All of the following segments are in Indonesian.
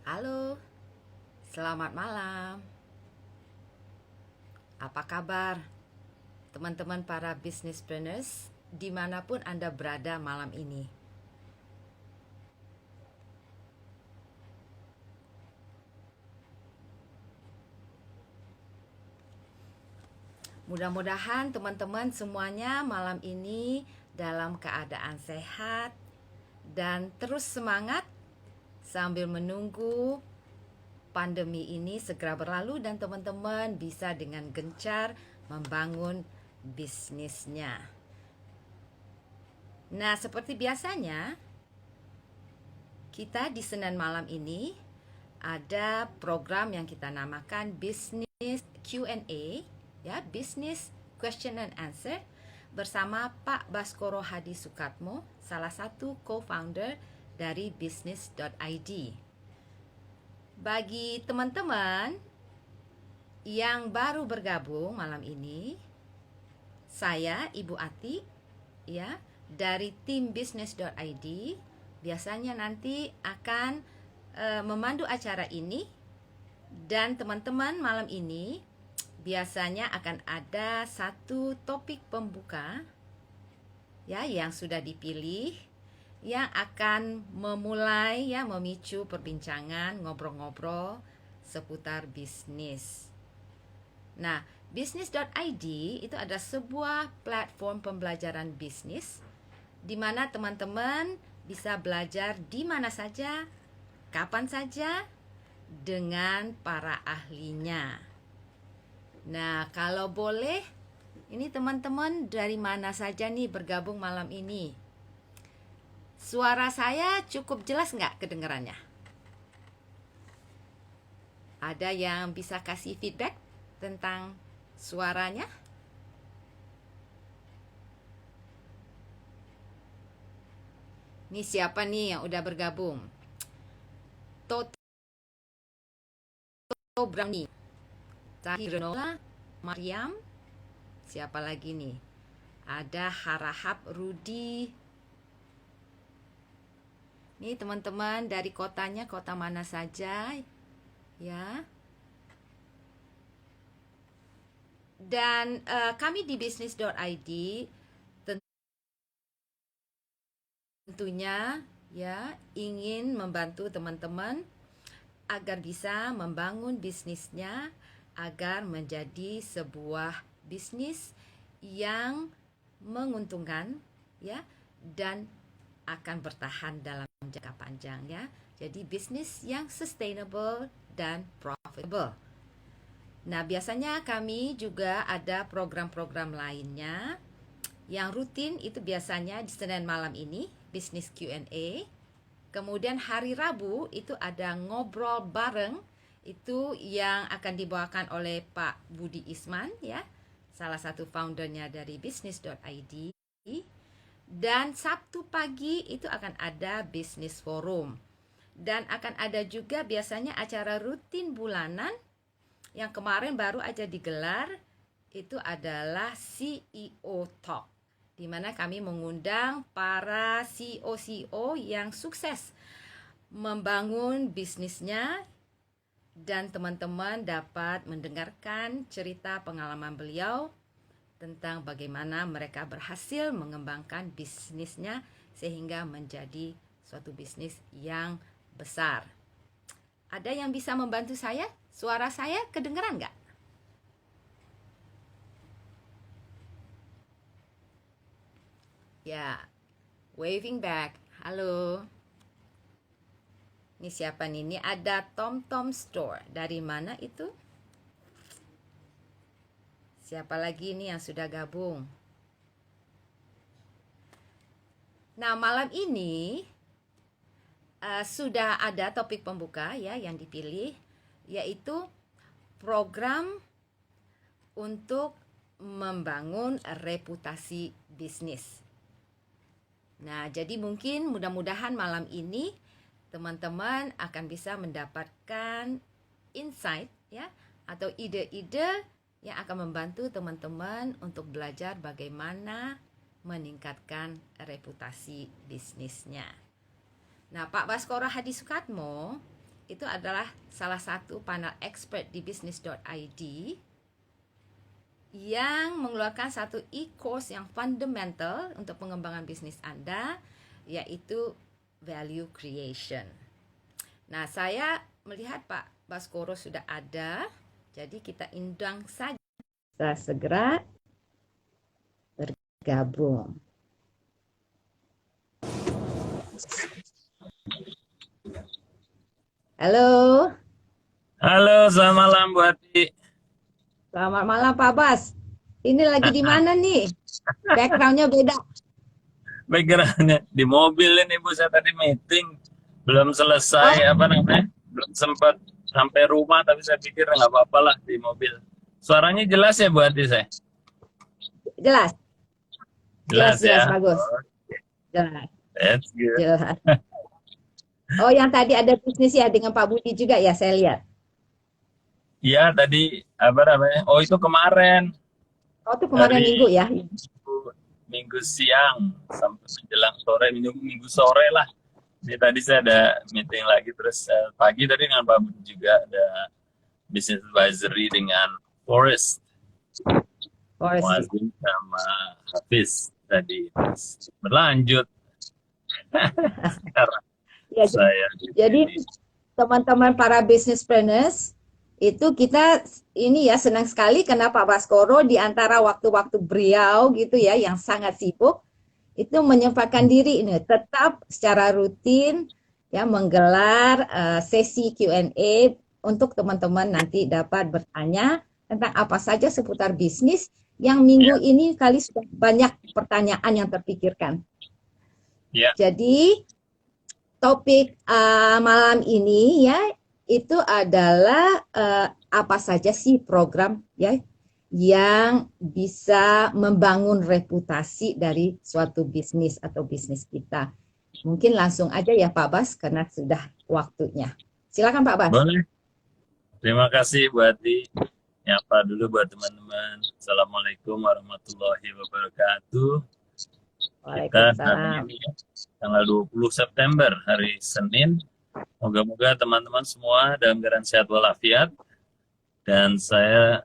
Halo, selamat malam. Apa kabar teman-teman para businesspreneurs dimanapun Anda berada malam ini? Mudah-mudahan teman-teman semuanya malam ini dalam keadaan sehat dan terus semangat sambil menunggu pandemi ini segera berlalu dan teman-teman bisa dengan gencar membangun bisnisnya. Nah, seperti biasanya, kita di Senin malam ini ada program yang kita namakan Business Q&A, ya, Business Question and Answer bersama Pak Baskoro Hadi Sukatmo, salah satu co-founder dari business.id. Bagi teman-teman yang baru bergabung malam ini, saya Ibu Ati, ya, dari tim business.id biasanya nanti akan memandu acara ini, dan teman-teman malam ini biasanya akan ada satu topik pembuka, ya, yang sudah dipilih, yang akan memulai, ya, memicu perbincangan, ngobrol-ngobrol seputar bisnis. Nah, business.id itu adalah sebuah platform pembelajaran bisnis di mana teman-teman bisa belajar di mana saja, kapan saja, dengan para ahlinya. Nah, kalau boleh, ini teman-teman dari mana saja nih bergabung malam ini? Suara saya cukup jelas nggak kedengarannya? Ada yang bisa kasih feedback tentang suaranya? Ini siapa nih yang udah bergabung? Toto Brownie, Tahirnola, Mariam, siapa lagi nih? Ada Harahap Rudi. Nih teman-teman dari kotanya, kota mana saja, ya. Dan kami di business.id tentunya, ya, ingin membantu teman-teman agar bisa membangun bisnisnya agar menjadi sebuah bisnis yang menguntungkan, ya, dan akan bertahan dalam jangka panjang, ya. Jadi bisnis yang sustainable dan profitable. Nah, biasanya kami juga ada program-program lainnya yang rutin, itu biasanya di Senin malam ini, Business Q&A. Kemudian hari Rabu itu ada ngobrol bareng, itu yang akan dibawakan oleh Pak Budi Isman, ya, salah satu foundernya dari business.id. Dan Sabtu pagi itu akan ada Business Forum. Dan akan ada juga biasanya acara rutin bulanan yang kemarin baru aja digelar, itu adalah CEO Talk, di mana kami mengundang para CEO yang sukses membangun bisnisnya, dan teman-teman dapat mendengarkan cerita pengalaman beliau tentang bagaimana mereka berhasil mengembangkan bisnisnya sehingga menjadi suatu bisnis yang besar. Ada yang bisa membantu saya? Suara saya kedengeran nggak? Ya, waving back. Halo. Ini siapa nih? Ini ada TomTom Store. Dari mana itu? Siapa lagi nih yang sudah gabung? Nah, malam ini sudah ada topik pembuka, ya, yang dipilih, yaitu program untuk membangun reputasi bisnis. Nah, jadi mungkin mudah-mudahan malam ini teman-teman akan bisa mendapatkan insight, ya, atau ide-ide yang akan membantu teman-teman untuk belajar bagaimana meningkatkan reputasi bisnisnya. Nah, Pak Baskoro Hadi Sukatmo itu adalah salah satu panel expert di business.id yang mengeluarkan satu e-course yang fundamental untuk pengembangan bisnis Anda, yaitu value creation. Nah, saya melihat Pak Baskoro sudah ada, jadi kita undang saja. Kita segera bergabung. Halo. Halo, selamat malam Bu Ati. Selamat malam Pak Bas. Ini lagi di mana nih? Backgroundnya beda. Backgroundnya di mobil ini Bu, saya tadi meeting belum selesai belum sempat sampai rumah, tapi saya pikir nggak apa-apa lah di mobil. Suaranya jelas ya Bu Ati saya? Jelas. Jelas ya? Bagus. Jelas. That's good. Jelas. Oh, yang tadi ada bisnis ya dengan Pak Budi juga ya, saya lihat. Iya, tadi Oh, itu kemarin. Oh, itu kemarin Minggu ya? Minggu siang sampai menjelang sore, minggu sore lah. Ini tadi saya ada meeting lagi, terus pagi tadi dengan Pak Budi juga ada business advisory dengan Forest. Muazzin sama Hafiz tadi. Berlanjut. Sekarang ya, jadi teman-teman para businesspreneurs itu kita ini ya senang sekali karena Pak Baskoro di antara waktu-waktu beliau gitu ya yang sangat sibuk itu menyempatkan diri ini tetap secara rutin ya menggelar sesi Q&A untuk teman-teman nanti dapat bertanya tentang apa saja seputar bisnis yang minggu ini kali sudah banyak pertanyaan yang terpikirkan. Jadi topik malam ini ya itu adalah apa saja sih program ya yang bisa membangun reputasi dari suatu bisnis atau bisnis kita. Mungkin langsung aja ya Pak Bas karena sudah waktunya. Silakan Pak Bas. Boleh. Terima kasih Bu Ati. Nyapa dulu buat teman-teman. Assalamualaikum warahmatullahi wabarakatuh. Kita hari ini tanggal 20 September hari Senin. Moga-moga teman-teman semua dalam keadaan sehat walafiat, dan saya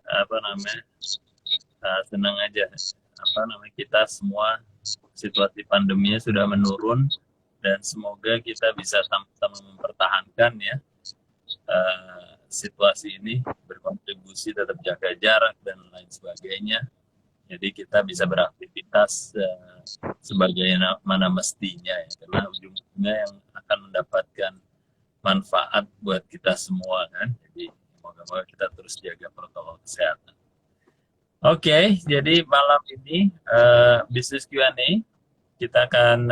senang aja kita semua situasi pandeminya sudah menurun dan semoga kita bisa sama-sama mempertahankan ya situasi ini, berkontribusi tetap jaga jarak dan lain sebagainya. Jadi kita bisa beraktivitas sebagaimana mestinya ya, karena ujung-ujungnya yang akan mendapatkan manfaat buat kita semua kan. Jadi moga-moga kita terus jaga protokol kesehatan. Oke, jadi malam ini bisnis Q&A kita akan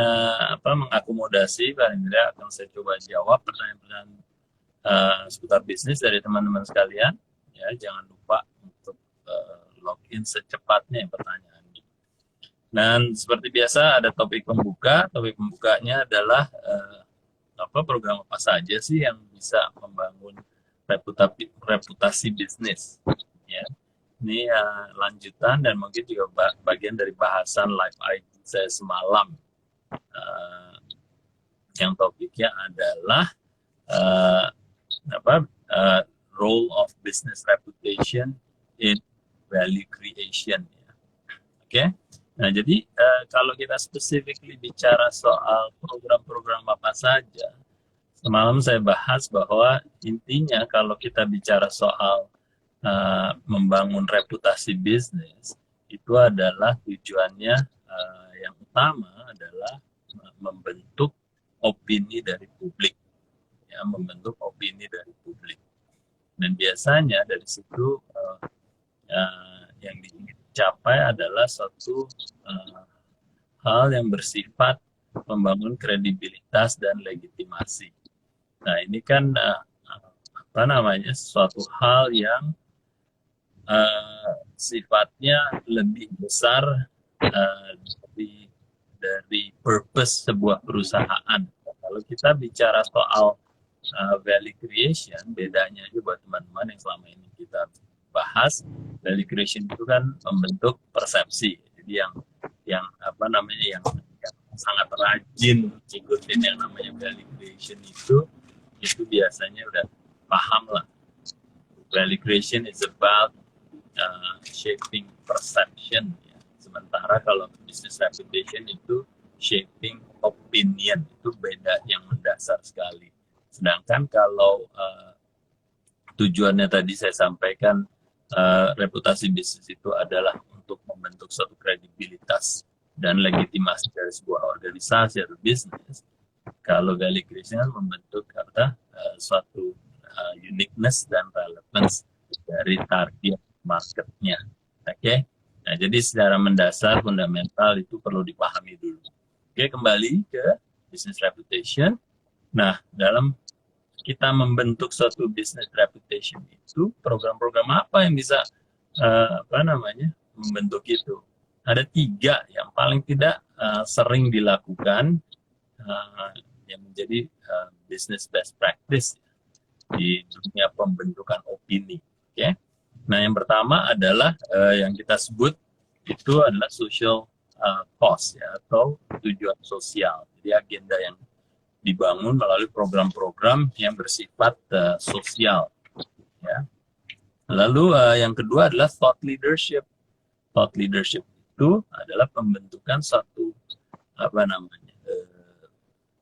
mengakomodasi, paling tidak akan saya coba jawab pertanyaan-pertanyaan seputar bisnis dari teman-teman sekalian. Ya, jangan lupa untuk login secepatnya yang pertanyaannya. Dan seperti biasa ada topik pembuka. Topik pembukanya adalah program apa saja sih yang bisa membangun reputasi bisnis ya. Ini lanjutan dan mungkin juga bagian dari bahasan live IG saya semalam yang topiknya adalah role of business reputation in value creation ya. Oke. Nah, jadi kalau kita specifically bicara soal program-program apa saja, semalam saya bahas bahwa intinya kalau kita bicara soal membangun reputasi bisnis, itu adalah tujuannya yang utama adalah membentuk opini dari publik, ya, membentuk opini dari publik. Dan biasanya dari situ yang dicapai adalah suatu hal yang bersifat membangun kredibilitas dan legitimasi. Nah, ini kan suatu hal yang sifatnya lebih besar dari purpose sebuah perusahaan. Kalau kita bicara soal value creation, bedanya aja buat teman-teman yang selama ini kita bahas, value creation itu kan membentuk persepsi. Jadi yang sangat rajin ngikutin yang namanya value creation itu itu biasanya udah paham lah. Value creation is about shaping perception, ya. Sementara kalau business reputation itu shaping opinion, itu beda yang mendasar sekali. Sedangkan kalau tujuannya tadi saya sampaikan, reputasi bisnis itu adalah untuk membentuk suatu kredibilitas dan legitimasi dari sebuah organisasi atau bisnis. Kalau value creation kan membentuk suatu uniqueness dan relevance dari target marketnya. Oke? Nah, jadi secara mendasar, fundamental itu perlu dipahami dulu. Oke, kembali ke business reputation. Nah, dalam kita membentuk suatu business reputation itu, program-program apa yang bisa membentuk itu? Ada 3 yang paling tidak sering dilakukan, yang menjadi business best practice di dunia pembentukan opini. Oke? Nah, yang pertama adalah yang kita sebut itu adalah social cause, ya, atau tujuan sosial. Jadi agenda yang dibangun melalui program-program yang bersifat sosial. Ya. Lalu yang kedua adalah thought leadership. Thought leadership itu adalah pembentukan satu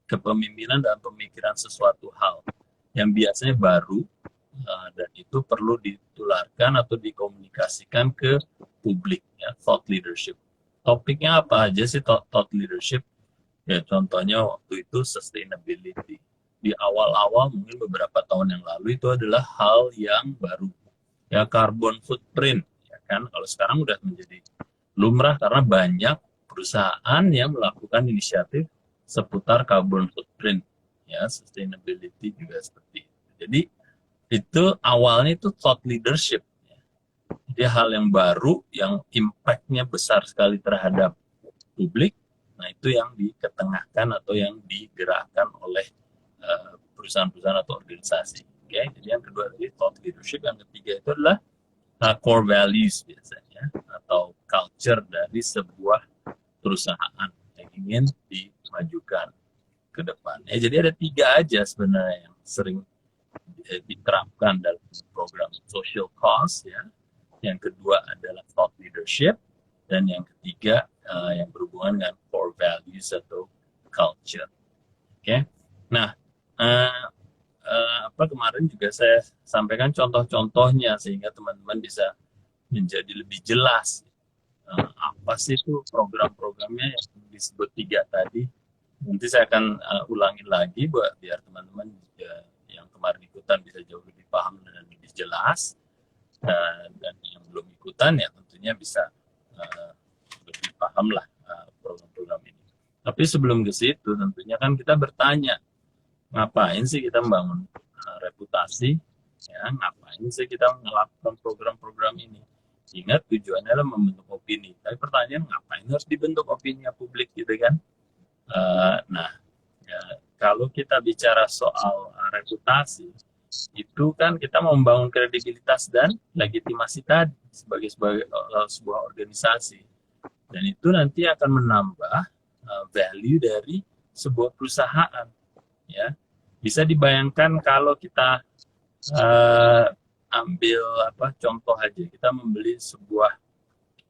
kepemimpinan dan pemikiran sesuatu hal yang biasanya baru, dan itu perlu ditularkan atau dikomunikasikan ke publik, ya, thought leadership. Topiknya apa aja sih thought leadership? Ya, contohnya waktu itu sustainability. Di awal-awal mungkin beberapa tahun yang lalu itu adalah hal yang baru. Ya, carbon footprint, ya kan? Kalau sekarang udah menjadi lumrah karena banyak perusahaan yang melakukan inisiatif seputar carbon footprint, ya, sustainability juga seperti itu. Jadi itu awalnya itu thought leadership, ya. Jadi hal yang baru yang impact-nya besar sekali terhadap publik. Nah, itu yang diketengahkan atau yang digerakkan oleh perusahaan-perusahaan atau organisasi. Oke, jadi yang kedua tadi thought leadership, yang ketiga itu adalah core values biasanya atau culture dari sebuah perusahaan yang ingin dimajukan ke depan. Ya, jadi ada 3 aja sebenarnya yang sering diterapkan dalam program social cause, ya. Yang kedua adalah thought leadership, dan yang ketiga yang berhubungan dengan core values atau culture. Oke. Nah, kemarin juga saya sampaikan contoh-contohnya sehingga teman-teman bisa menjadi lebih jelas apa sih itu program-programnya yang disebut 3 tadi. Nanti saya akan ulangi lagi biar teman-teman yang kemarin ikutan bisa jauh lebih paham dan lebih jelas, dan yang belum ikutan ya tentunya bisa lebih paham lah program-program ini. Tapi sebelum ke situ tentunya kan kita bertanya, ngapain sih kita membangun reputasi, ya, ngapain sih kita melakukan program-program ini? Ingat, tujuannya adalah membentuk opini. Tapi pertanyaan, ngapain harus dibentuk opini publik gitu kan? Nah, ya, kalau kita bicara soal reputasi, itu kan kita membangun kredibilitas dan legitimasi tadi sebagai sebuah organisasi. Dan itu nanti akan menambah value dari sebuah perusahaan. Ya, bisa dibayangkan kalau kita ambil contoh aja, kita membeli sebuah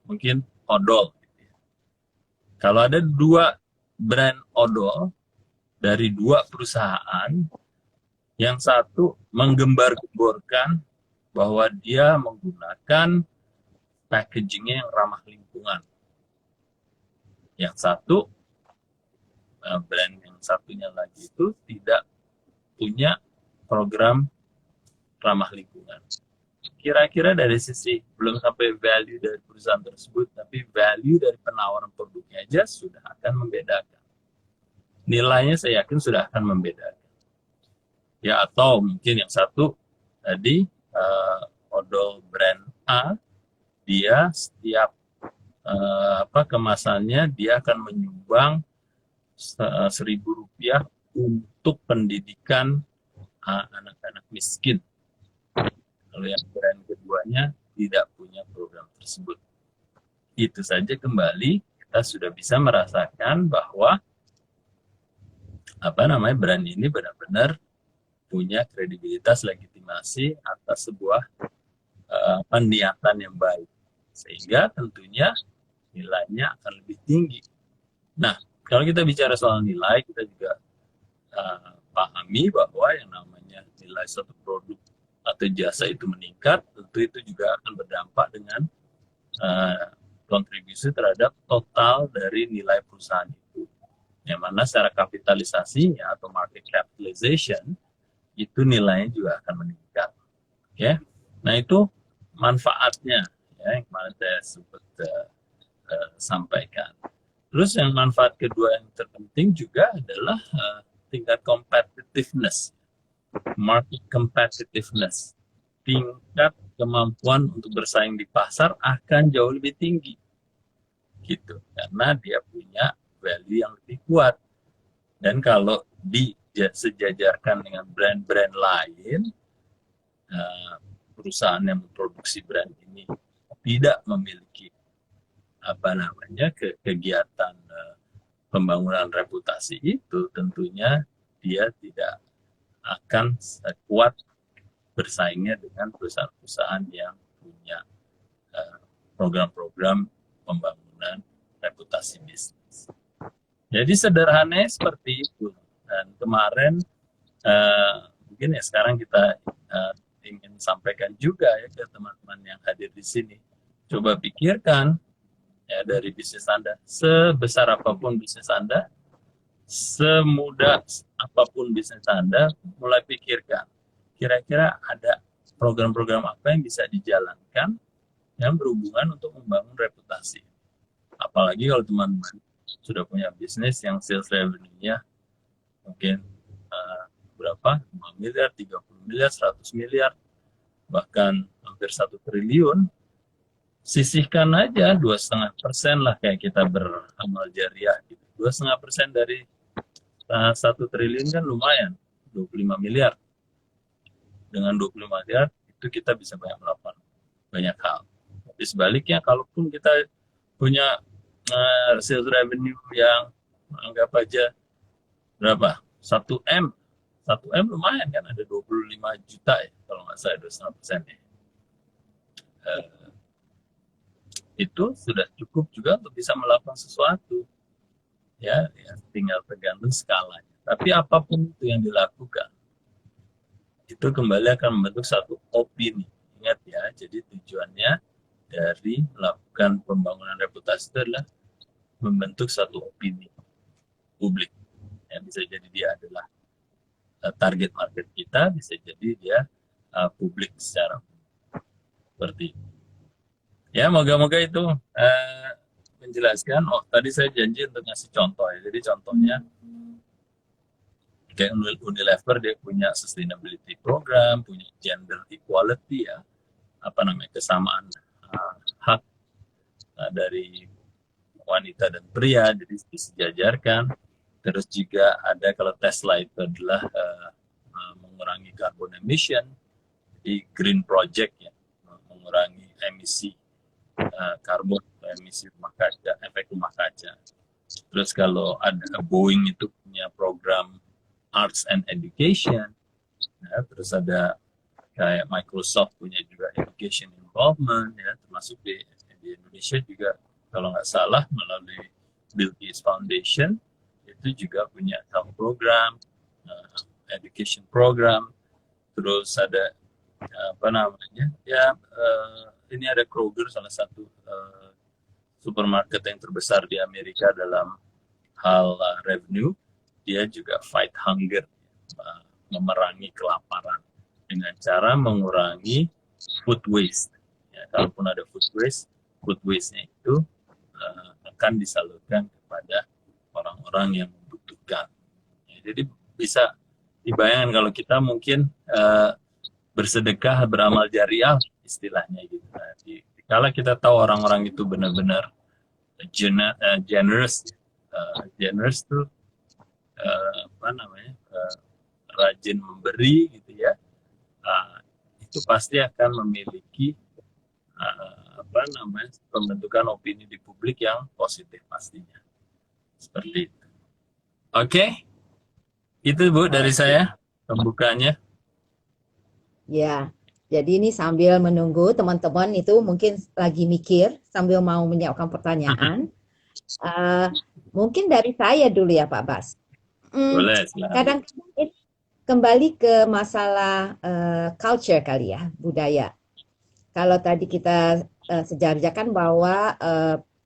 mungkin odol. Kalau ada 2 brand odol dari 2 perusahaan, yang satu menggembar-gemborkan bahwa dia menggunakan packagingnya yang ramah lingkungan. Yang satu, brand yang satunya lagi itu tidak punya program ramah lingkungan. Kira-kira dari sisi belum sampai value dari perusahaan tersebut, tapi value dari penawaran produknya aja sudah akan membedakan. Nilainya saya yakin sudah akan membedakan. Ya, atau mungkin yang satu tadi odol brand A, dia setiap kemasannya dia akan menyumbang Rp1.000 untuk pendidikan anak-anak miskin. Kalau yang brand keduanya tidak punya program tersebut. Itu saja kembali kita sudah bisa merasakan bahwa brand ini benar-benar punya kredibilitas, legitimasi atas sebuah niatan yang baik, sehingga tentunya nilainya akan lebih tinggi. Nah, kalau kita bicara soal nilai, kita juga pahami bahwa yang namanya nilai suatu produk atau jasa itu meningkat, tentu itu juga akan berdampak dengan kontribusi terhadap total dari nilai perusahaan itu, yang mana secara kapitalisasinya atau market capitalization itu nilainya juga akan meningkat. Oke, nah itu manfaatnya ya, yang kemarin saya sempat sampaikan. Terus yang manfaat kedua yang terpenting juga adalah tingkat competitiveness, market competitiveness, tingkat kemampuan untuk bersaing di pasar akan jauh lebih tinggi, gitu, karena dia punya value yang lebih kuat. Dan kalau disejajarkan dengan brand-brand lain, perusahaan yang memproduksi brand ini tidak memiliki kegiatan pembangunan reputasi itu, tentunya dia tidak akan kuat bersaingnya dengan perusahaan-perusahaan yang punya program-program pembangunan reputasi bisnis. Jadi sederhananya seperti itu. Dan kemarin mungkin ya sekarang kita ingin sampaikan juga ya ke teman-teman yang hadir di sini. Coba pikirkan ya, dari bisnis Anda, sebesar apapun bisnis Anda, semudah apapun bisnis Anda, mulai pikirkan kira-kira ada program-program apa yang bisa dijalankan yang berhubungan untuk membangun reputasi. Apalagi kalau teman-teman sudah punya bisnis yang sales revenue-nya mungkin berapa? 5 miliar, 30 miliar, 100 miliar, bahkan hampir 1 triliun, sisihkan aja 2,5% lah, kayak kita beramal jariah gitu. 2,5% dari 1 triliun kan lumayan, 25 miliar. Dengan 25 miliar itu kita bisa melakukan banyak hal. Tapi sebaliknya, kalaupun kita punya sales revenue yang anggap aja berapa? 1M. 1M lumayan kan, ada 25 juta ya, kalau nggak salah 2,5% ya. Itu sudah cukup juga untuk bisa melakukan sesuatu. Ya, tinggal tergantung skalanya. Tapi apapun itu yang dilakukan, itu kembali akan membentuk satu opini. Ingat ya, jadi tujuannya dari melakukan pembangunan reputasi itu adalah membentuk satu opini publik. Ya, bisa jadi dia adalah target market kita, bisa jadi dia publik secara seperti itu. Ya, moga-moga itu menjelaskan. Oh, tadi saya janji untuk ngasih contoh ya. Jadi contohnya kayak Unilever, dia punya sustainability program, punya gender equality ya, kesamaan hak dari wanita dan pria, jadi disejajarkan. Terus juga ada, kalau Tesla itu adalah mengurangi carbon emission, jadi green project ya, mengurangi emisi karbon, emisi rumah kaca, efek rumah kaca. Terus kalau ada Boeing itu punya program arts and education, ya, terus ada kayak Microsoft punya juga education involvement ya, termasuk di Indonesia juga kalau nggak salah melalui Bill Gates Foundation itu juga punya satu program education program. Terus ada ini ada Kroger, salah satu supermarket yang terbesar di Amerika dalam hal revenue. Dia juga fight hunger, memerangi kelaparan dengan cara mengurangi food waste. Ya, kalaupun ada food waste-nya itu akan disalurkan kepada orang-orang yang membutuhkan. Ya, jadi bisa dibayangkan kalau kita mungkin bersedekah, beramal jariah istilahnya gitu. Nah, kalau kita tahu orang-orang itu benar-benar generous tuh rajin memberi gitu ya, itu pasti akan memiliki pembentukan opini di publik yang positif pastinya, seperti itu. Oke, itu Bu dari saya pembukanya. Ya, jadi ini sambil menunggu teman-teman itu mungkin lagi mikir sambil mau menyiapkan pertanyaan. Eh, Mungkin dari saya dulu ya Pak Bas. Boleh, silakan. Kadang-kadang ini kembali ke masalah culture kali ya, budaya. Kalau tadi kita sejarahkan bahwa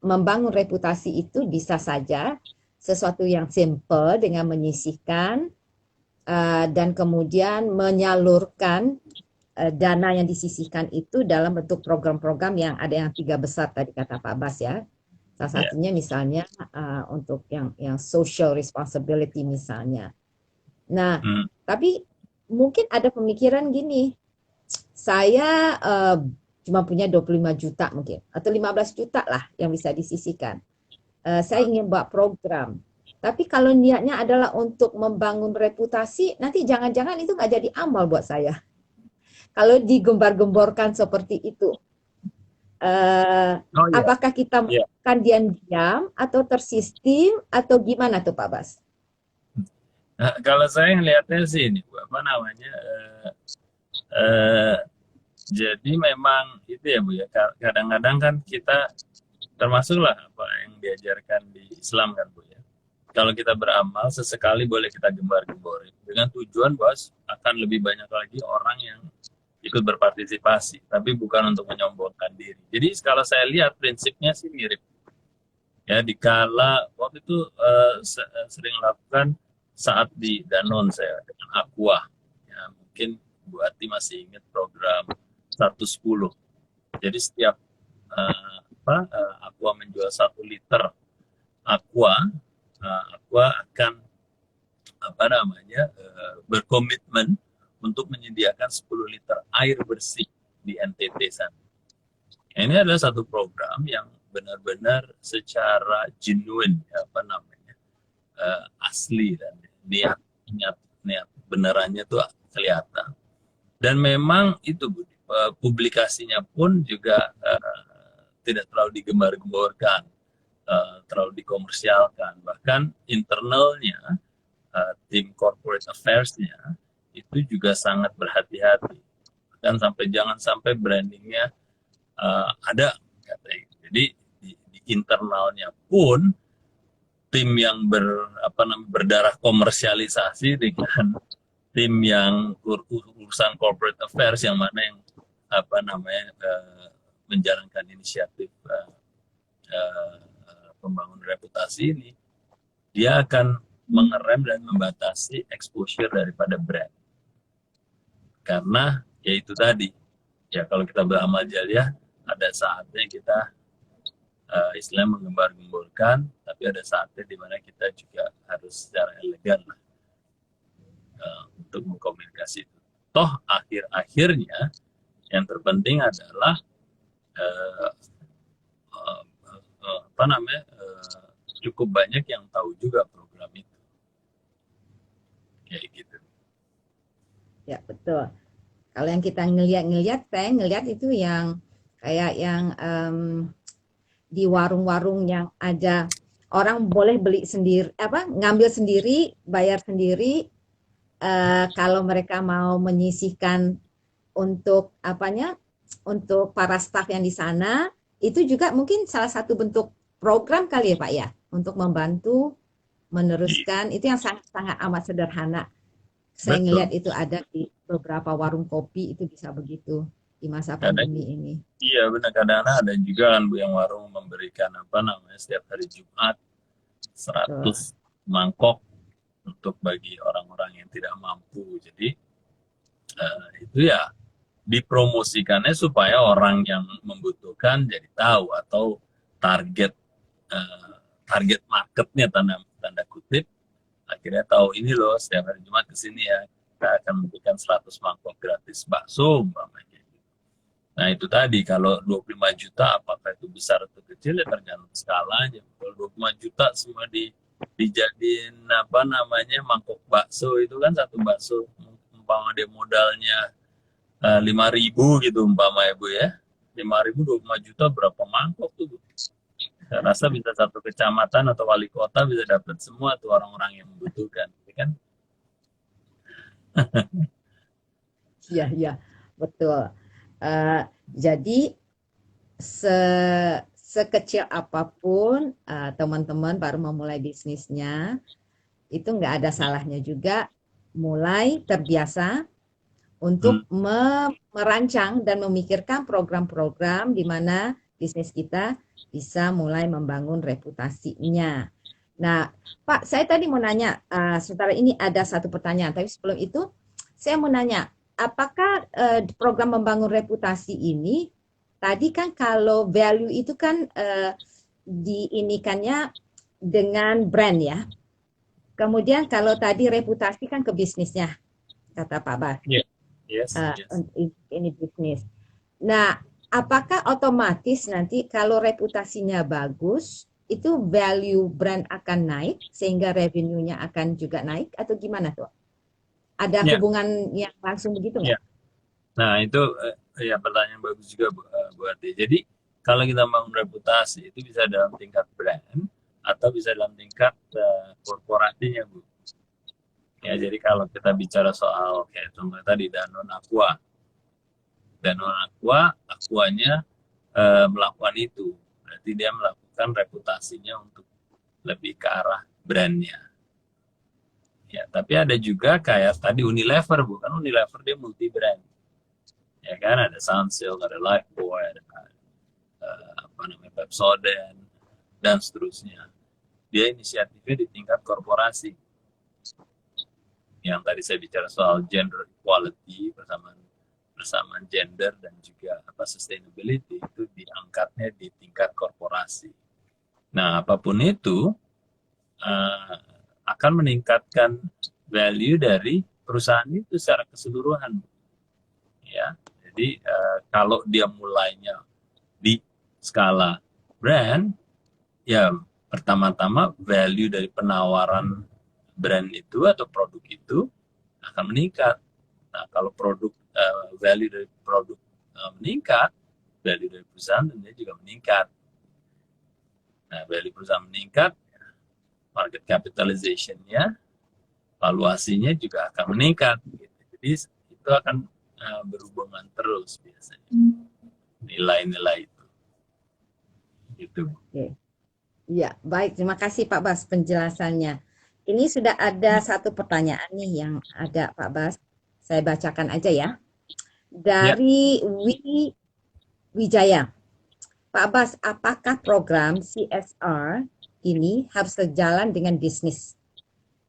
membangun reputasi itu bisa saja sesuatu yang simple dengan menyisihkan dan kemudian menyalurkan dana yang disisihkan itu dalam bentuk program-program yang ada yang 3 besar tadi kata Pak Bas ya. Salah Ya. satunya misalnya untuk yang social responsibility misalnya. Nah, tapi mungkin ada pemikiran gini, saya cuma punya 25 juta mungkin, atau 15 juta lah yang bisa disisihkan. Saya ingin buat program. Tapi kalau niatnya adalah untuk membangun reputasi, nanti jangan-jangan itu nggak jadi amal buat saya. Kalau digembar-gemborkan seperti itu. Apakah kita melakukan diam-diam atau tersistem atau gimana tuh Pak Bas? Nah, kalau saya ngelihatnya sih ini, apa namanya, jadi memang itu ya Bu ya, kadang-kadang kan kita termasuklah apa yang diajarkan di Islam kan Bu ya. Kalau kita beramal sesekali boleh kita gembar-gemborin dengan tujuan bahwa akan lebih banyak lagi orang yang ikut berpartisipasi, tapi bukan untuk menyombongkan diri. Jadi kalau saya lihat prinsipnya sih mirip. Ya, dikala waktu itu sering lakukan saat di Danone saya dengan Aqua. Ya, mungkin Bu Ati masih ingat program 110. Jadi setiap Aqua menjual 1 liter Aqua, Aqua akan apa namanya berkomitmen untuk menyediakan 10 liter air bersih di NTT sana. Ini adalah satu program yang benar-benar secara genuine, apa namanya, asli dan niat benerannya tuh kelihatan. Dan memang itu publikasinya pun juga tidak terlalu digembar-gemborkan, terlalu dikomersialkan. Bahkan internalnya, tim corporate affairs-nya itu juga sangat berhati-hati. Dan jangan sampai brandingnya ada katanya. Jadi di internalnya pun tim yang berdarah komersialisasi dengan tim yang urusan corporate affairs yang mana yang menjalankan inisiatif pembangun reputasi ini, dia akan mengerem dan membatasi exposure daripada brand. Karena ya itu tadi, ya kalau kita beramal jariah, ada saatnya kita Islam menggembar-gemborkan, tapi ada saatnya di mana kita juga harus secara elegan lah untuk mengkomunikasi itu. Toh akhir-akhirnya yang terpenting adalah cukup banyak yang tahu juga program itu. Kayak gitu. Ya betul. Kalau yang kita ngelihat, saya ngelihat itu yang kayak yang di warung-warung yang ada orang boleh beli sendiri, ngambil sendiri, bayar sendiri. Kalau mereka mau menyisihkan untuk untuk para staf yang di sana, itu juga mungkin salah satu bentuk program kali ya Pak ya, untuk membantu meneruskan. Itu yang sangat amat sederhana. Saya ngelihat itu ada di beberapa warung kopi, itu bisa begitu di masa pandemi ini. Iya benar, kadang-kadang ada juga kan Bu yang warung memberikan setiap hari Jumat 100 mangkok untuk bagi orang-orang yang tidak mampu. Jadi itu ya dipromosikannya supaya orang yang membutuhkan jadi tahu, atau target marketnya tanda kutip akhirnya tahu, ini loh setiap hari Jumat kesini ya, kita akan memberikan 100 mangkok gratis bakso umpamanya. Nah itu tadi, kalau 25 juta apakah itu besar atau kecil ya tergantung skalanya. Kalau 25 juta semua dijadiin mangkok bakso, itu kan satu bakso umpama dia modalnya 5.000 gitu umpama ya Bu ya, 5.000 25 juta berapa mangkok tuh Bu? Saya rasa bisa satu kecamatan atau wali kota bisa dapat semua tuh orang-orang yang membutuhkan, kan? Iya, iya, betul. Eh, jadi sekecil apapun teman-teman baru memulai bisnisnya, itu nggak ada salahnya juga mulai terbiasa Hmm, untuk merancang dan memikirkan program-program di mana bisnis kita bisa mulai membangun reputasinya. Nah, Pak, saya tadi mau nanya, sementara ini ada satu pertanyaan, tapi sebelum itu saya mau nanya, apakah program membangun reputasi ini, tadi kan kalau value itu kan diinikannya dengan brand ya. Kemudian kalau tadi reputasi kan ke bisnisnya, kata Pak Bas, yeah. Yes, yes. ini bisnis. Nah, apakah otomatis nanti kalau reputasinya bagus, itu value brand akan naik sehingga revenue-nya akan juga naik atau gimana tuh? Ada Ya, hubungan yang langsung begitu ya. nggak? Nah, itu ya pertanyaan bagus juga Bu Ati. Jadi, kalau kita bangun reputasi itu bisa dalam tingkat brand atau bisa dalam tingkat korporasinya, Bu. Ya, jadi kalau kita bicara soal kayak contoh tadi Danone Aqua. Danone Aqua, Aquanya melakukan itu. Berarti dia melakukan reputasinya untuk lebih ke arah brandnya. Ya, tapi ada juga kayak tadi Unilever, bukan Unilever dia multi brand. Ya kan ada Sunsilk, ada Lifebuoy, ada apa namanya Pepsodent dan seterusnya. Dia inisiatifnya di tingkat korporasi. Yang tadi saya bicara soal gender equality bersamaan gender dan juga sustainability itu diangkatnya di tingkat korporasi. Nah, apapun itu uh, akan meningkatkan value dari perusahaan itu secara keseluruhan, ya. Jadi kalau dia mulainya di skala brand, ya pertama-tama value dari penawaran brand itu atau produk itu akan meningkat. Nah, kalau value dari produk meningkat, value dari perusahaan tentunya juga meningkat. Nah, value perusahaan meningkat, market capitalization-nya, valuasinya juga akan meningkat. Gitu. Jadi itu akan berhubungan terus biasanya nilai-nilai itu. Gitu. Oke. Ya, baik. Terima kasih Pak Bas penjelasannya. Ini sudah ada satu pertanyaan nih yang ada Pak Bas. Saya bacakan aja ya. Ya, Dari Wijaya. Pak Bas, apakah program CSR ini harus sejalan dengan bisnis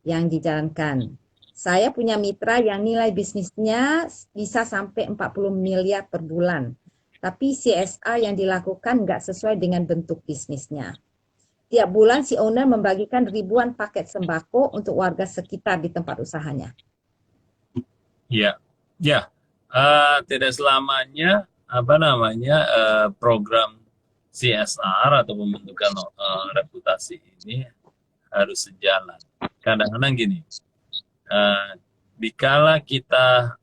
yang dijalankan? Saya punya mitra yang nilai bisnisnya bisa sampai 40 miliar per bulan. Tapi CSR yang dilakukan nggak sesuai dengan bentuk bisnisnya. Tiap bulan si owner membagikan ribuan paket sembako untuk warga sekitar di tempat usahanya. ya, ya. Tidak selamanya program CSR atau pembentukan reputasi ini harus sejalan. Kadang-kadang gini, dikala kita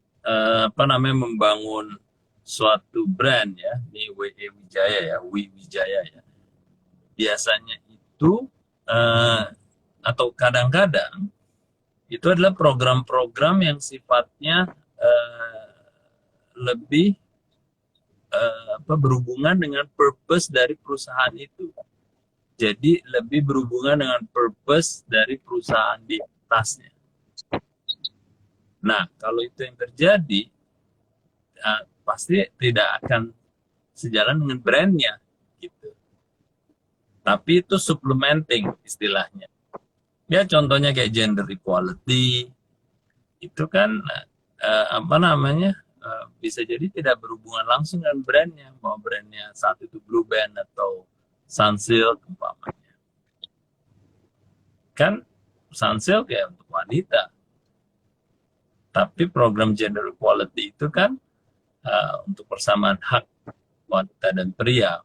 membangun suatu brand ya, ini Wijaya ya, Wijaya ya, biasanya itu atau kadang-kadang itu adalah program-program yang sifatnya lebih berhubungan dengan purpose dari perusahaan itu. Jadi lebih berhubungan dengan purpose dari perusahaan di atasnya. Nah, kalau itu yang terjadi, pasti tidak akan sejalan dengan brandnya, gitu. Tapi itu supplementing istilahnya. Ya contohnya kayak gender equality, itu kan bisa jadi tidak berhubungan langsung dengan brandnya, mau brandnya saat itu Blue Band atau Sunsilk umpamanya. Kan Sunsilk ya untuk wanita, tapi program gender equality itu kan untuk persamaan hak wanita dan pria.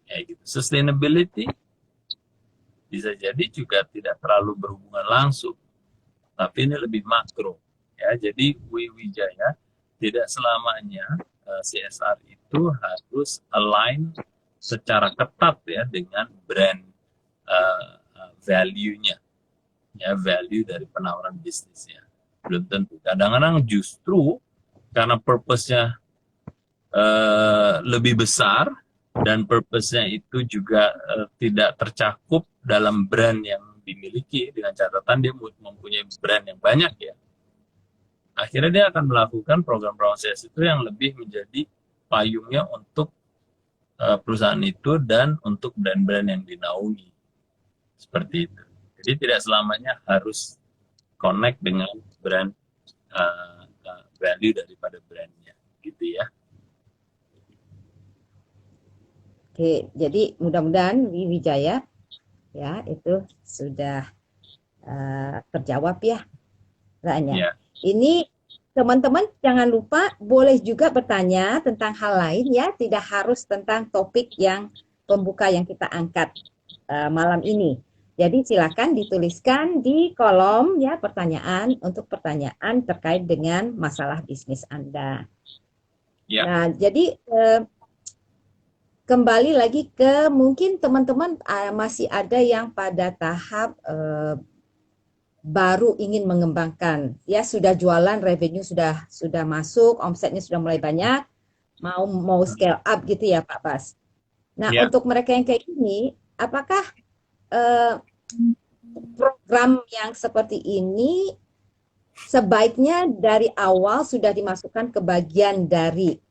Ya gitu. Sustainability bisa jadi juga tidak terlalu berhubungan langsung, tapi ini lebih makro. Ya, jadi Wijaya tidak selamanya CSR itu harus align secara ketat ya dengan brand value-nya, ya value dari penawaran bisnisnya. Belum tentu. Kadang-kadang justru karena purpose-nya lebih besar dan purpose-nya itu juga tidak tercakup dalam brand yang dimiliki, dengan catatan dia mempunyai brand yang banyak ya. Akhirnya dia akan melakukan program-program sales itu yang lebih menjadi payungnya untuk perusahaan itu dan untuk brand-brand yang dinaungi. Seperti itu. Jadi tidak selamanya harus connect dengan brand value daripada brandnya, gitu ya. Oke, jadi mudah-mudahan Wijaya ya itu sudah terjawab ya, pertanyaannya. Ya, Ini teman-teman jangan lupa boleh juga bertanya tentang hal lain ya, tidak harus tentang topik yang pembuka yang kita angkat malam ini. Jadi silakan dituliskan di kolom ya pertanyaan untuk pertanyaan terkait dengan masalah bisnis Anda. ya, Nah, jadi kembali lagi ke mungkin teman-teman masih ada yang pada tahap baru ingin mengembangkan, ya sudah jualan, revenue sudah masuk, omsetnya sudah mulai banyak, mau scale up gitu ya Pak Bas. Nah, ya. untuk mereka yang kayak gini, apakah program yang seperti ini sebaiknya dari awal sudah dimasukkan ke bagian dari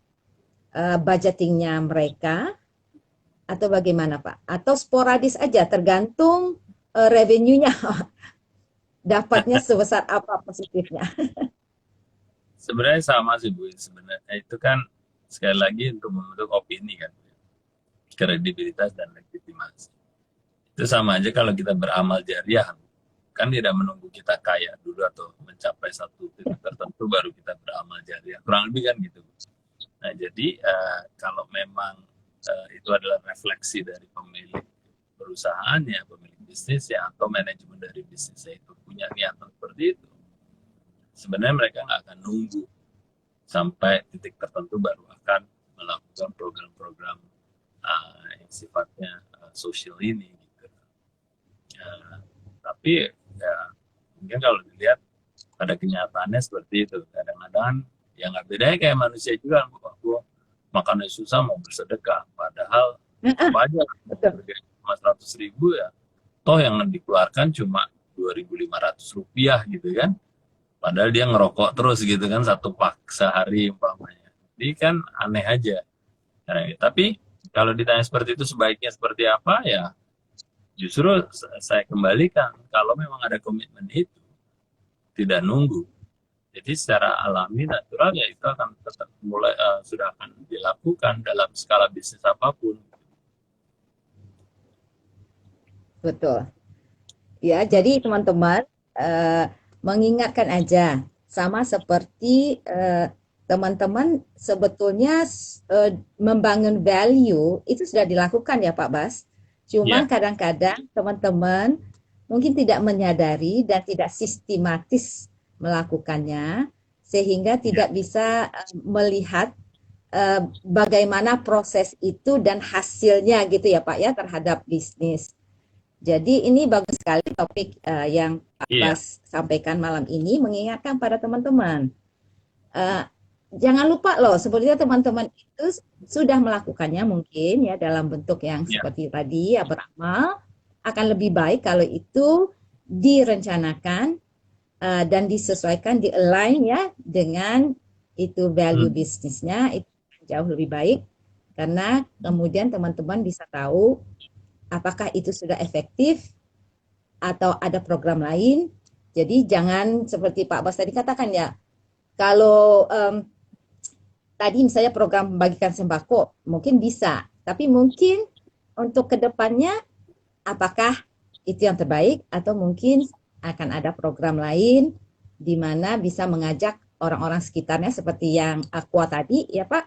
budgetingnya mereka atau bagaimana Pak? Atau sporadis aja tergantung revenue-nya dapatnya sebesar apa positifnya? Sebenarnya sama sih Bu. Sebenarnya itu kan sekali lagi untuk membentuk opini kan, kredibilitas dan legitimasi. Itu sama aja kalau kita beramal jariah, kan tidak menunggu kita kaya dulu atau mencapai satu titik tertentu baru kita beramal jariah. Kurang lebih kan gitu. Nah jadi kalau memang itu adalah refleksi dari pemilik perusahaannya, pemilik bisnisnya, atau manajemen dari bisnisnya itu punya niatan seperti itu, sebenarnya mereka nggak akan nunggu sampai titik tertentu baru akan melakukan program-program yang sifatnya sosial ini gitu. Tapi ya mungkin kalau dilihat pada kenyataannya seperti itu, kadang-kadang ya nggak bedanya kayak manusia juga, aku makannya susah mau bersedekah, padahal apa aja cuma 100.000 ya, toh yang dikeluarkan cuma 2.500 rupiah gitu kan, padahal dia ngerokok terus gitu kan, satu pak sehari umpamanya. Jadi kan aneh aja. Tapi kalau ditanya seperti itu sebaiknya seperti apa ya, justru saya kembalikan, kalau memang ada komitmen itu tidak nunggu. Jadi secara alami, natural ya itu akan tetap sudah akan dilakukan dalam skala bisnis apapun. Betul. Ya, jadi teman-teman mengingatkan aja, sama seperti teman-teman sebetulnya membangun value itu sudah dilakukan ya Pak Bas. Cuma kadang-kadang teman-teman mungkin tidak menyadari dan tidak sistematis melakukannya, sehingga tidak bisa melihat bagaimana proses itu dan hasilnya gitu ya Pak ya terhadap bisnis. Jadi ini bagus sekali topik yang Pak Bas sampaikan malam ini, mengingatkan pada teman-teman. Jangan lupa loh, sebetulnya teman-teman itu sudah melakukannya mungkin ya dalam bentuk yang seperti tadi ya, beramal. Akan lebih baik kalau itu direncanakan dan disesuaikan, di-align ya dengan itu value bisnisnya, itu jauh lebih baik. Karena kemudian teman-teman bisa tahu apakah itu sudah efektif atau ada program lain. Jadi jangan seperti Pak Bas tadi katakan ya, kalau tadi misalnya program membagikan sembako mungkin bisa, tapi mungkin untuk kedepannya apakah itu yang terbaik atau mungkin akan ada program lain di mana bisa mengajak orang-orang sekitarnya seperti yang Aqua tadi ya Pak,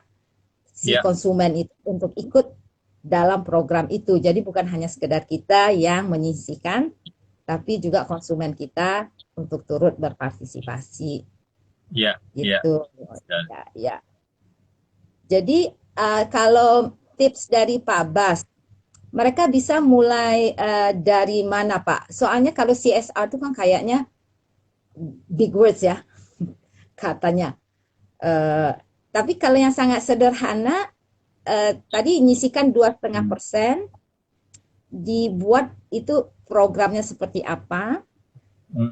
si konsumen itu untuk ikut dalam program itu. Jadi bukan hanya sekedar kita yang menyisihkan, tapi juga konsumen kita untuk turut berpartisipasi. Gitu. Ya. Jadi kalau tips dari Pak Bas, mereka bisa mulai dari mana Pak? Soalnya kalau CSR itu kan kayaknya big words ya. katanya. Eh, tapi kalau yang sangat sederhana, tadi nyisikan 2,5%, dibuat itu programnya seperti apa?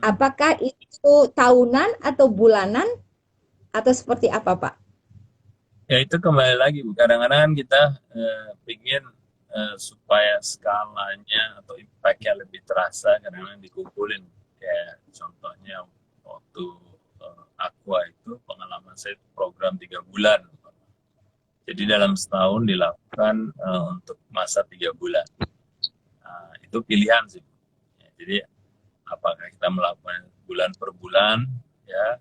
Apakah itu tahunan atau bulanan atau seperti apa, Pak? Ya itu kembali lagi Bu. Kadang-kadang kan kita ingin supaya skalanya atau impact-nya lebih terasa, kadang-kadang dikumpulin. Kayak contohnya waktu Aqua itu pengalaman saya itu program 3 bulan. Jadi dalam setahun dilakukan untuk masa 3 bulan. Nah, itu pilihan sih. Ya, jadi apakah kita melakukan bulan per bulan, ya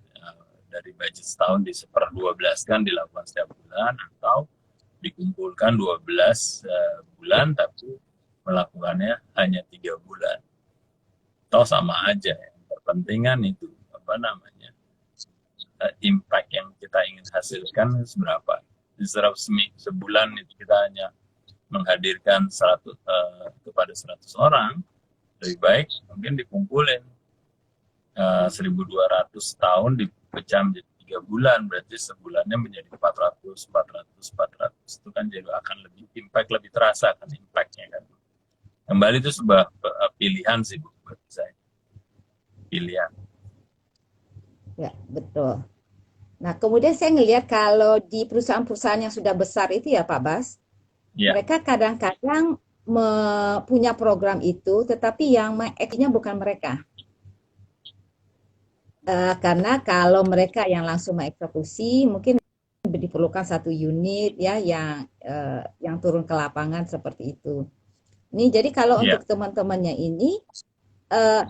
dari budget setahun di 1/12 kan dilakukan setiap bulan, atau dikumpulkan 12 bulan tapi melakukannya hanya 3 bulan. Toh sama aja. Yang terpentingan itu apa namanya impact yang kita ingin hasilkan seberapa. Di sebulan itu kita hanya menghadirkan 100 kepada 100 orang, lebih baik mungkin dikumpulin 1.200 tahun dipecah menjadi 3 bulan, berarti sebulannya menjadi 400 itu kan jadi akan lebih impact, lebih terasa kan impactnya kan. Kembali itu sebuah pilihan sih Bu, buat saya. Pilihan. Ya, betul. Nah, kemudian saya ngelihat kalau di perusahaan-perusahaan yang sudah besar itu ya Pak Bas, Ya, mereka kadang-kadang punya program itu, tetapi yang mengeknya bukan mereka. Karena kalau mereka yang langsung mengeksekusi, mungkin diperlukan satu unit ya yang turun ke lapangan seperti itu. Ini jadi kalau ya. untuk teman-temannya ini, eh,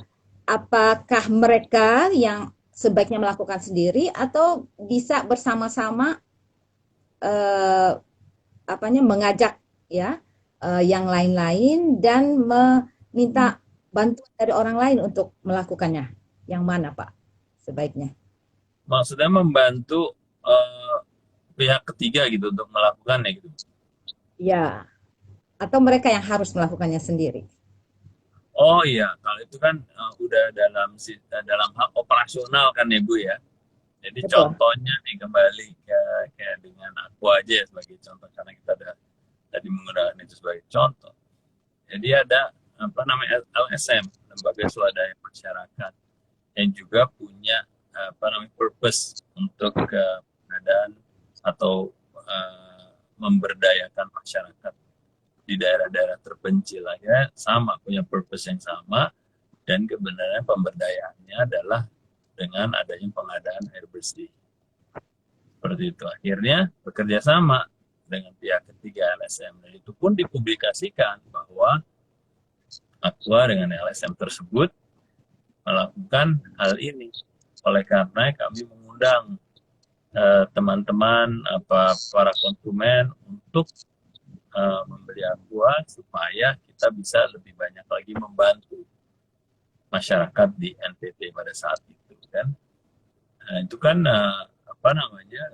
apakah mereka yang sebaiknya melakukan sendiri atau bisa bersama-sama mengajak ya yang lain-lain dan meminta bantuan dari orang lain untuk melakukannya. Yang mana Pak sebaiknya? Maksudnya membantu pihak ketiga gitu untuk melakukannya gitu. Ya, atau mereka yang harus melakukannya sendiri. Oh iya, kalau itu kan udah dalam hal operasional kan ya Bu ya. Jadi Betul. contohnya nih kembali kayak dengan aku aja ya sebagai contoh, karena kita ada tadi menggunakan itu sebagai contoh. Jadi ada apa namanya LSM, lembaga swadaya masyarakat, yang juga punya apa namanya purpose untuk pengadaan atau memberdayakan masyarakat di daerah-daerah terpencil aja sama, punya purpose yang sama, dan kebenaran pemberdayaannya adalah dengan adanya pengadaan air bersih. Seperti itu. Akhirnya bekerja sama dengan pihak ketiga LSM, dan itu pun dipublikasikan bahwa Aqua dengan LSM tersebut melakukan hal ini. Oleh karena kami mengundang teman-teman para konsumen untuk membeli Aqua supaya kita bisa lebih banyak lagi membantu masyarakat di NTT pada saat itu kan. Nah, itu kan apa namanya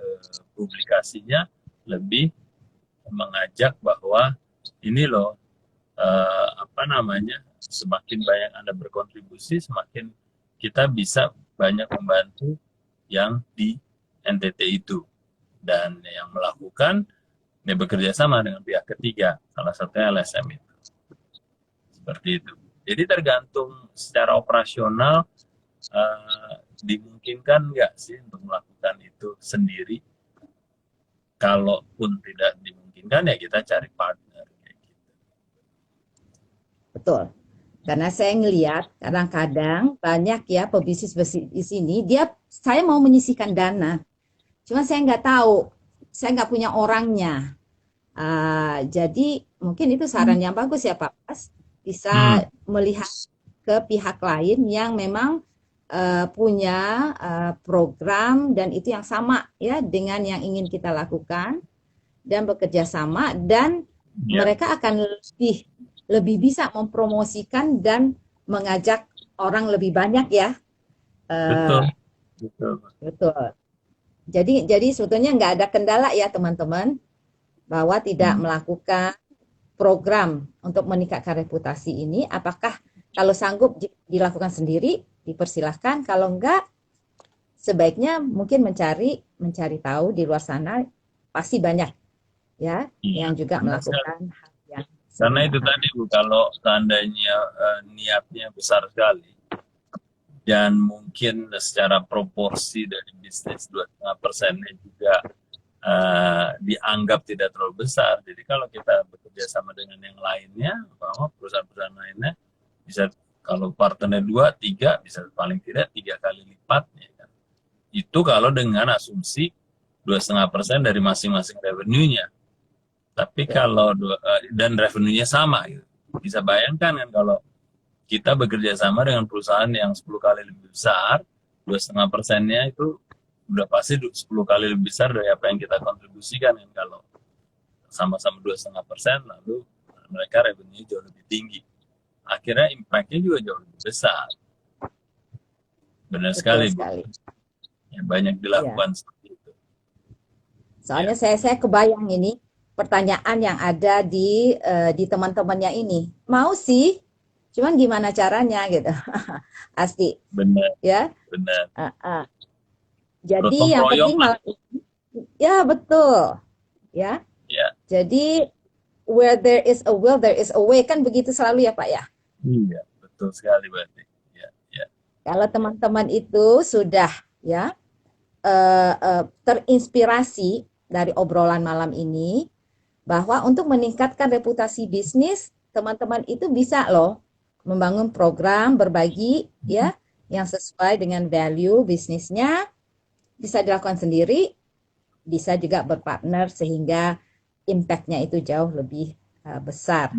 publikasinya lebih mengajak bahwa ini loh apa namanya semakin banyak Anda berkontribusi, semakin kita bisa banyak membantu yang di NTT itu, dan yang melakukan dia bekerja sama dengan pihak ketiga, salah satunya LSM itu. Seperti itu. Jadi tergantung secara operasional dimungkinkan nggak sih untuk melakukan itu sendiri. Kalaupun tidak dimungkinkan ya kita cari partner kayak gitu. Betul. Karena saya ngelihat kadang-kadang banyak ya pebisnis di sini, saya mau menyisihkan dana, cuma saya nggak tahu, saya nggak punya orangnya. Jadi mungkin itu saran yang bagus ya Pak Pas, bisa melihat ke pihak lain yang memang punya program dan itu yang sama ya dengan yang ingin kita lakukan dan bekerja sama, dan mereka akan lebih bisa mempromosikan dan mengajak orang lebih banyak ya. Betul. Betul. Jadi sebetulnya nggak ada kendala ya teman-teman bahwa tidak melakukan program untuk meningkatkan reputasi ini. Apakah kalau sanggup dilakukan sendiri dipersilahkan, kalau enggak sebaiknya mungkin mencari tahu di luar sana, pasti banyak ya Iya, yang juga benar sekali. melakukan hal yang Karena itu serupa. tadi Bu, kalau seandainya niatnya besar sekali dan mungkin secara proporsi dari bisnis 2,5%-nya juga dianggap tidak terlalu besar. Jadi kalau kita bekerja sama dengan yang lainnya, bahwa perusahaan-perusahaan lainnya bisa, kalau partnernya 2, 3, bisa paling tidak 3 kali lipat. Ya kan? Itu kalau dengan asumsi 2,5% dari masing-masing revenue-nya. Tapi Ya, kalau dan revenue-nya sama, gitu. Bisa bayangkan kan kalau kita bekerja sama dengan perusahaan yang 10 kali lebih besar, 2,5%-nya itu udah pasti 10 kali lebih besar dari apa yang kita kontribusikan kan, kalau sama-sama 2,5%, lalu mereka revenue jauh lebih tinggi, akhirnya impact-nya juga jauh lebih besar. Benar betul sekali Bu, sekali. ya, banyak Ya, dilakukan seperti itu ya. soalnya saya kebayang ini pertanyaan yang ada di teman-temannya ini. Mau sih, cuman gimana caranya gitu. Asli Benar, ya. benar, Uh, uh. Jadi gotong yang royong penting lah malah ya betul ya. ya. Jadi where there is a will there is a way, kan begitu selalu ya Pak ya. Iya, betul sekali berarti ya, ya. Kalau teman-teman itu sudah ya terinspirasi dari obrolan malam ini bahwa untuk meningkatkan reputasi bisnis, teman-teman itu bisa loh membangun program berbagi ya yang sesuai dengan value bisnisnya, bisa dilakukan sendiri, bisa juga berpartner sehingga impact-nya itu jauh lebih besar.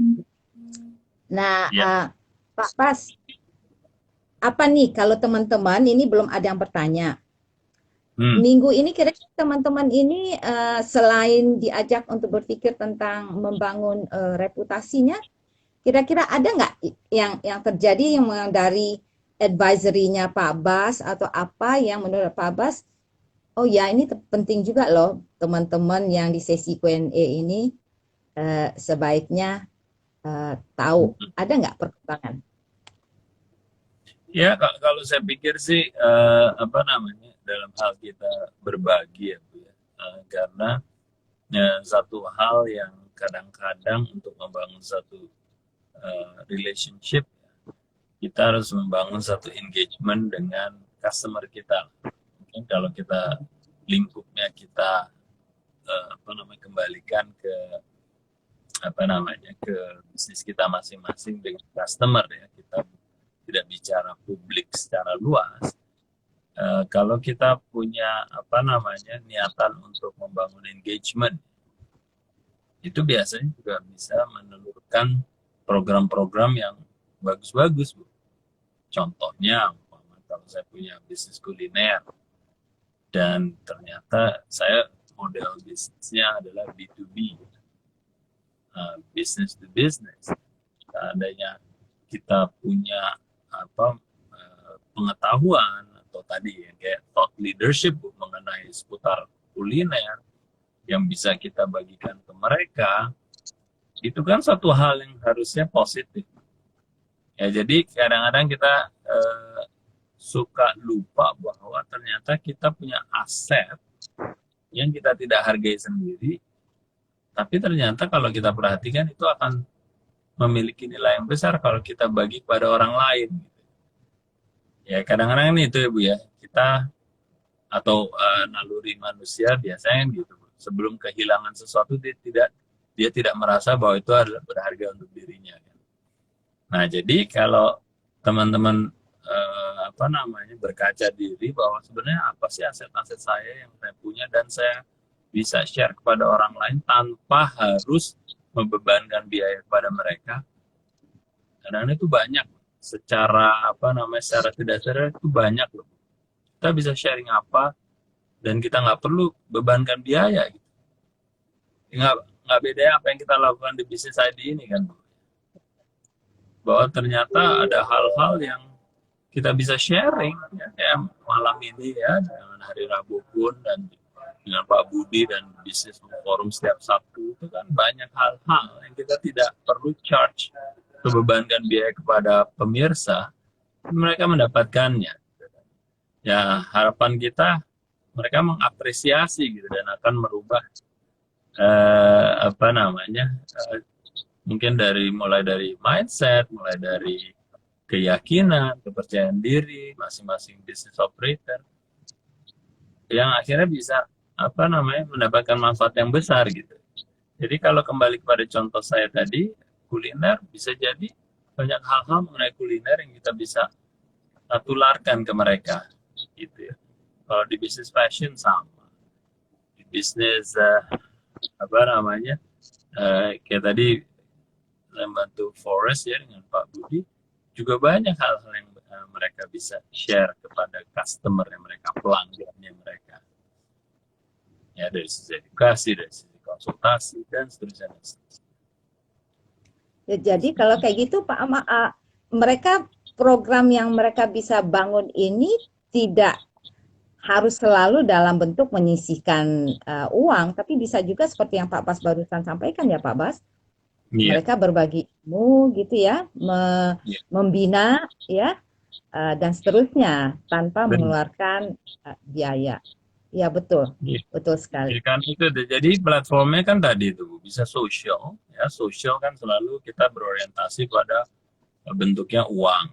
Nah, Ya. Pak Pas, apa nih kalau teman-teman ini belum ada yang bertanya? Hmm. Minggu ini kira-kira teman-teman ini selain diajak untuk berpikir tentang membangun reputasinya, kira-kira ada nggak yang terjadi yang dari advisory-nya Pak Bas atau apa yang menurut Pak Bas, oh ya ini penting juga loh teman-teman yang di sesi Q&A ini sebaiknya tahu. Ada nggak perkembangan? Ya, kalau saya pikir sih apa namanya, dalam hal kita berbagi ya Bu ya. Karena satu hal yang kadang-kadang untuk membangun satu relationship, kita harus membangun satu engagement dengan customer kita. Mungkin kalau kita lingkupnya kita apa namanya, kembalikan ke apa namanya, ke bisnis kita masing-masing dengan customer ya, kita tidak bicara publik secara luas. Kalau kita punya apa namanya, niatan untuk membangun engagement, itu biasanya juga bisa menelurkan program-program yang bagus-bagus Bu. Contohnya, kalau saya punya bisnis kuliner dan ternyata saya model bisnisnya adalah B2B, business to business. Seandainya kita punya apa pengetahuan atau tadi yang kayak thought leadership Bu, mengenai seputar kuliner yang bisa kita bagikan ke mereka, itu kan satu hal yang harusnya positif. Ya, jadi kadang-kadang kita suka lupa bahwa ternyata kita punya aset yang kita tidak hargai sendiri, tapi ternyata kalau kita perhatikan itu akan memiliki nilai yang besar kalau kita bagi kepada orang lain. Ya, kadang-kadang ini itu ya Bu ya, kita atau naluri manusia biasanya gitu. Sebelum kehilangan sesuatu dia tidak merasa bahwa itu adalah berharga untuk dirinya. Nah, jadi kalau teman-teman apa namanya, berkaca diri bahwa sebenarnya apa sih aset-aset saya yang saya punya dan saya bisa share kepada orang lain tanpa harus membebankan biaya kepada mereka. Kadang-kadang itu banyak secara apa namanya, secara tidak sadar itu banyak loh. Kita bisa sharing apa dan kita nggak perlu bebankan biaya gitu. Nggak beda apa yang kita lakukan di bisnis ID ini kan, bahwa ternyata ada hal-hal yang kita bisa sharing ya, kayak malam ini ya dengan Hari Rabu pun, dan dengan Pak Budi dan bisnis forum setiap Sabtu, itu kan banyak hal-hal yang kita tidak perlu charge atau bebankan biaya kepada pemirsa, mereka mendapatkannya. ya harapan kita mereka mengapresiasi gitu dan akan merubah apa namanya mungkin mulai dari mindset, mulai dari keyakinan, kepercayaan diri masing-masing business operator yang akhirnya bisa apa namanya mendapatkan manfaat yang besar gitu. Jadi kalau kembali kepada contoh saya tadi, kuliner bisa jadi banyak hal-hal mengenai kuliner yang kita bisa tularkan ke mereka gitu ya. Kalau di bisnis fashion sama, di bisnis apa namanya kayak tadi membantu Forest ya dengan Pak Budi juga banyak hal-hal yang mereka bisa share kepada customer yang mereka, pelanggannya mereka ya, dari sisi edukasi, dari sisi konsultasi dan seterusnya. Ya, jadi kalau kayak gitu Pak mereka program yang mereka bisa bangun ini tidak harus selalu dalam bentuk menyisihkan uang, tapi bisa juga seperti yang Pak Bas barusan sampaikan ya Pak Bas. Iya, Mereka berbagi ilmu gitu ya, iya. membina ya dan seterusnya tanpa Benar. mengeluarkan biaya. Ya betul, Iya. betul sekali. Jadi kan itu jadi platformnya kan tadi itu bisa sosial ya, sosial kan selalu kita berorientasi pada bentuknya uang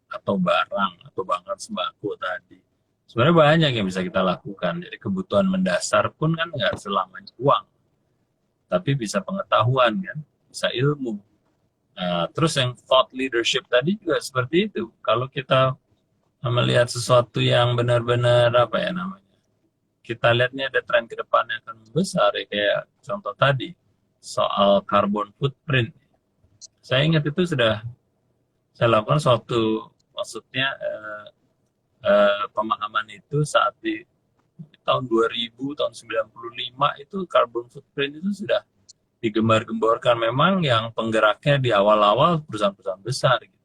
atau barang atau bahkan sembako tadi. Sebenarnya banyak yang bisa kita lakukan. Jadi kebutuhan mendasar pun kan nggak selamanya uang, tapi bisa pengetahuan kan, bisa ilmu. Nah, terus yang thought leadership tadi juga seperti itu. Kalau kita melihat sesuatu yang benar-benar apa ya namanya, kita lihatnya ada tren ke depan yang akan besar ya, kayak contoh tadi soal carbon footprint. Saya ingat itu sudah saya lakukan suatu, maksudnya pemahaman itu saat di tahun 2000, tahun 95 itu carbon footprint itu sudah digembar-gemborkan. Memang yang penggeraknya di awal-awal perusahaan-perusahaan besar gitu.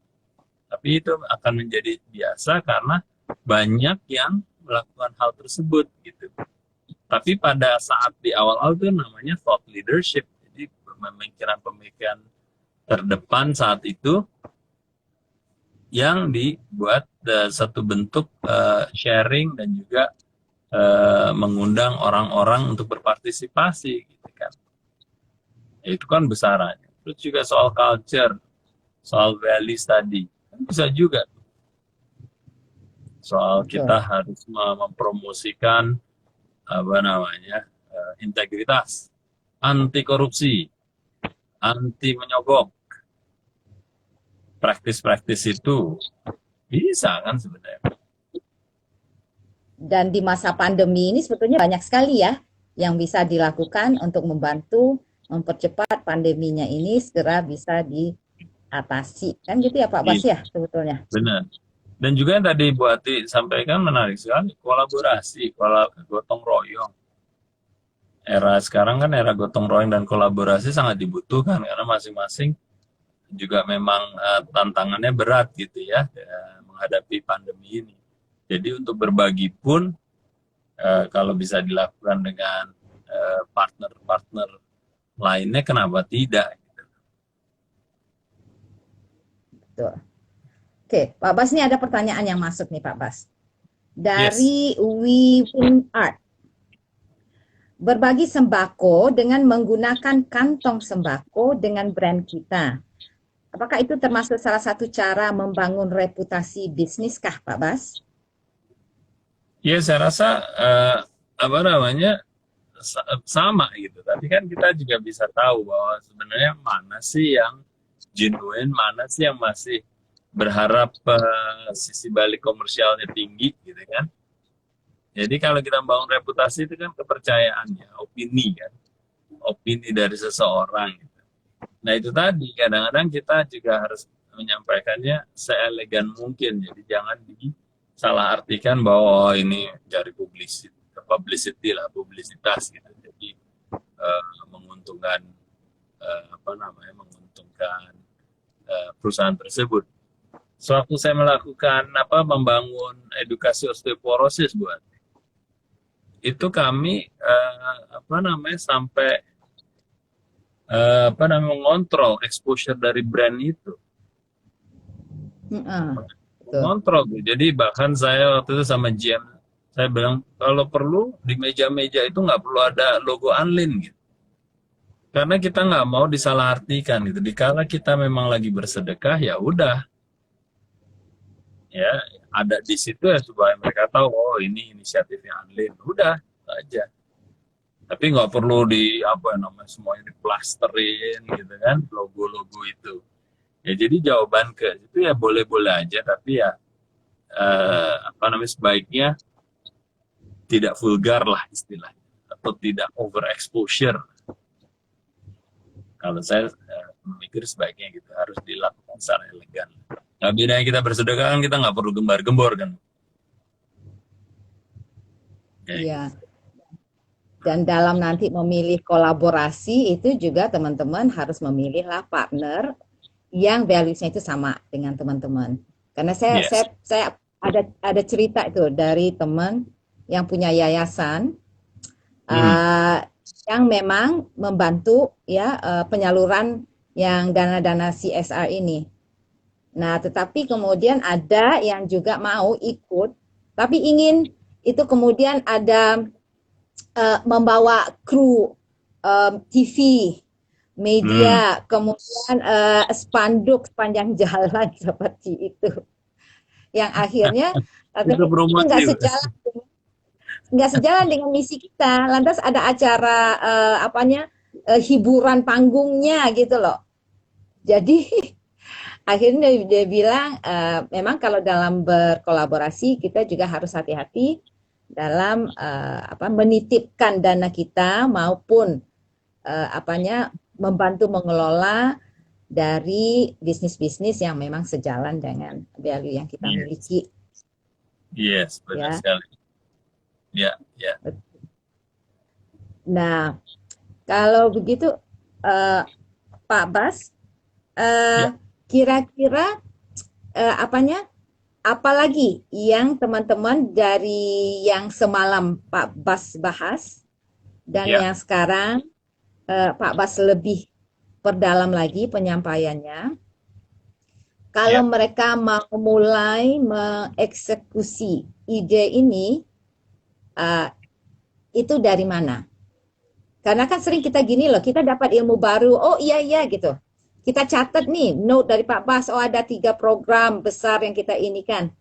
Tapi itu akan menjadi biasa karena banyak yang melakukan hal tersebut gitu. Tapi pada saat di awal-awal itu namanya thought leadership. Jadi pemikiran-pemikiran terdepan saat itu yang dibuat satu bentuk sharing dan juga mengundang orang-orang untuk berpartisipasi gitu kan. Ya, itu kan besarannya. Terus juga soal culture, soal values tadi. Kan bisa juga soal kita harus mempromosikan apa namanya integritas, anti korupsi, anti menyogok. Praktis-praktis itu bisa kan sebenarnya. Dan di masa pandemi ini sebetulnya banyak sekali ya yang bisa dilakukan untuk membantu mempercepat pandeminya ini segera bisa diatasi. Kan gitu ya Pak Bas ya sebetulnya. Benar. Dan juga yang tadi Bu Ati sampaikan menarik sekali, kolaborasi, gotong royong. Era sekarang kan era gotong royong dan kolaborasi sangat dibutuhkan karena masing-masing juga memang tantangannya berat gitu ya menghadapi pandemi ini. Jadi untuk berbagi pun kalau bisa dilakukan dengan partner-partner lainnya, kenapa tidak? Gitu. Betul. Oke, Pak Bas, ini ada pertanyaan yang masuk nih Pak Bas. Dari Win Art. Berbagi sembako dengan menggunakan kantong sembako dengan brand kita. Apakah itu termasuk salah satu cara membangun reputasi bisnis kah, Pak Bas? Ya, saya rasa apa namanya sama gitu. Tapi kan kita juga bisa tahu bahwa sebenarnya mana sih yang genuine, mana sih yang masih berharap sisi balik komersialnya tinggi gitu kan. Jadi kalau kita membangun reputasi itu kan kepercayaannya, opini kan, opini dari seseorang. Gitu. Nah itu tadi kadang-kadang kita juga harus menyampaikannya seelegan mungkin. Jadi jangan disalah artikan bahwa ini cari publicity lah, publisitas gitu. Jadi menguntungkan apa namanya, menguntungkan perusahaan tersebut. Sewaktu saya melakukan membangun edukasi osteoporosis buat itu kami sampai mengontrol exposure dari brand itu. Tuh. Ngontrol tuh. Jadi bahkan saya waktu itu sama GM, saya bilang kalau perlu di meja-meja itu nggak perlu ada logo Anlin gitu. Karena kita nggak mau disalahartikan gitu. Dikala kita memang lagi bersedekah, ya udah, ya ada di situ ya supaya mereka tahu, oh ini inisiatifnya Anlin. Udah, itu aja. Tapi nggak perlu di apa namanya semuanya diplasterin gitu kan, logo-logo itu. Ya jadi jawaban ke itu ya boleh-boleh aja, tapi ya apa namanya sebaiknya tidak vulgar lah istilahnya, atau tidak overexposure. Kalau saya memikir sebaiknya gitu, harus dilakukan secara elegan. Nah, bedanya kita bersedekah kan kita nggak perlu gembar-gembor kan. Iya. Dan dalam nanti memilih kolaborasi itu juga teman-teman harus memilihlah partner yang values-nya itu sama dengan teman-teman. Karena saya ada cerita itu dari teman yang punya yayasan yang memang membantu ya penyaluran yang dana-dana CSR ini. Nah, tetapi kemudian ada yang juga mau ikut, tapi ingin itu kemudian ada membawa kru TV, media, kemudian spanduk sepanjang jalan seperti itu. Yang akhirnya nggak sejalan dengan misi kita. Lantas ada acara hiburan panggungnya gitu loh. Jadi akhirnya dia bilang memang kalau dalam berkolaborasi kita juga harus hati-hati dalam menitipkan dana kita maupun membantu mengelola dari bisnis-bisnis yang memang sejalan dengan value yang kita miliki. Yes, benar sekali. Ya. Nah, kalau begitu Pak Bas, kira-kira apalagi yang teman-teman dari yang semalam Pak Bas bahas dan yang sekarang Pak Bas lebih perdalam lagi penyampaiannya. Kalau mereka mau mulai mengeksekusi ide ini, itu dari mana? Karena kan sering kita gini loh, kita dapat ilmu baru, oh iya gitu. Kita catat nih, note dari Pak Bas, oh ada 3 program besar yang kita ini kan.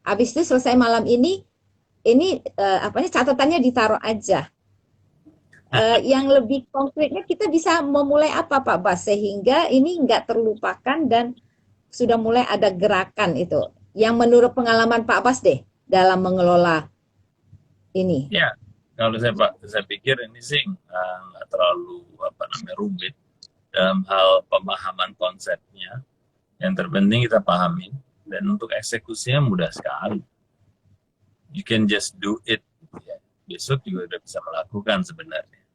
Habis itu selesai malam ini catatannya ditaruh aja. Yang lebih konkretnya kita bisa memulai apa Pak Bas sehingga ini nggak terlupakan dan sudah mulai ada gerakan itu. Yang menurut pengalaman Pak Bas deh dalam mengelola ini. Ya, kalau saya pikir ini sih nggak terlalu rumit dalam hal pemahaman konsepnya. Yang terpenting kita pahami dan untuk eksekusinya mudah sekali. You can just do it. Ya. Besok juga udah bisa melakukan sebenarnya.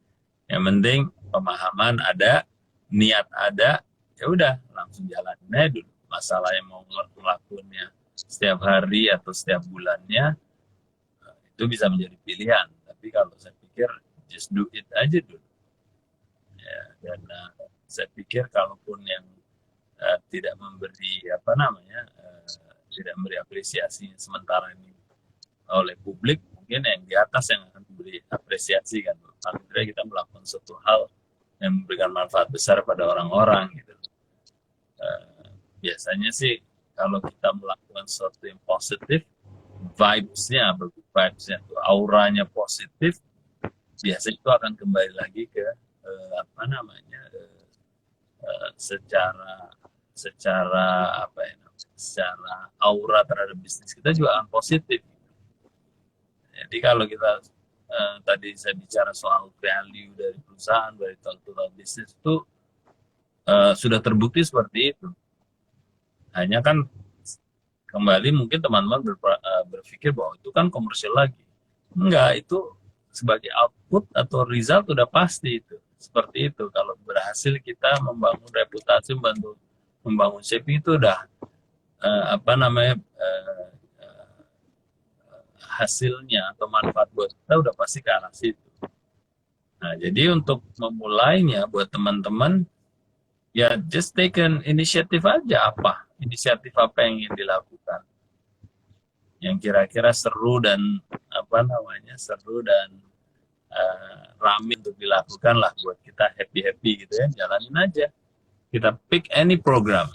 Yang penting pemahaman ada, niat ada, ya udah langsung jalanin aja dulu. Masalah yang mau melakukannya setiap hari atau setiap bulannya itu bisa menjadi pilihan. Tapi kalau saya pikir just do it aja dulu. Ya, dan saya pikir kalaupun yang tidak memberi tidak memberi apresiasi sementara ini oleh publik, mungkin yang di atas yang akan memberi apresiasi kan. Akhirnya kita melakukan suatu hal yang memberikan manfaat besar pada orang-orang gitu. Biasanya sih kalau kita melakukan sesuatu yang positif, vibes-nya auranya positif, biasanya itu akan kembali lagi ke secara aura terhadap bisnis kita juga akan positif. Jadi kalau kita tadi saya bicara soal value dari perusahaan, dari total bisnis itu sudah terbukti seperti itu. Hanya kan kembali mungkin teman-teman berpikir bahwa itu kan komersial lagi. Enggak, itu sebagai output atau result udah pasti itu. Seperti itu. Kalau berhasil kita membangun reputasi, membangun shaping itu udah hasilnya atau manfaat buat kita udah pasti ke arah situ. Nah, jadi untuk memulainya buat teman-teman ya just take an initiative aja, inisiatif apa yang ingin dilakukan. yang kira-kira seru dan seru dan rame untuk dilakukan lah buat kita happy gitu ya, jalanin aja. Kita pick any program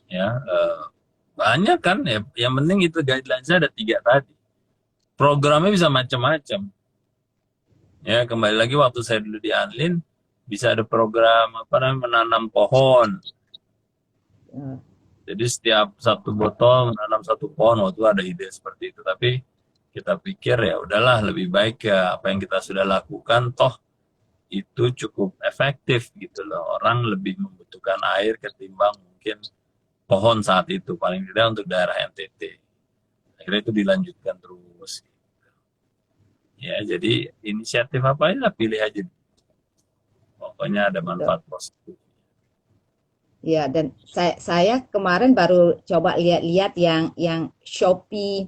ya, banyak kan ya, yang penting itu guidelines-nya ada 3 tadi. Programnya bisa macam-macam ya, kembali lagi waktu saya dulu di Anlin bisa ada program menanam pohon. Jadi setiap 1 botol menanam 1 pohon, waktu ada ide seperti itu. Tapi kita pikir ya udahlah, lebih baik ya apa yang kita sudah lakukan, toh itu cukup efektif gitu loh. Orang lebih membutuhkan air ketimbang mungkin pohon saat itu, paling tidak untuk daerah NTT. Akhirnya itu dilanjutkan terus. Ya, jadi inisiatif apa aja pilih aja. Pokoknya ada manfaat positif. Ya, dan saya kemarin baru coba lihat-lihat yang Shopee,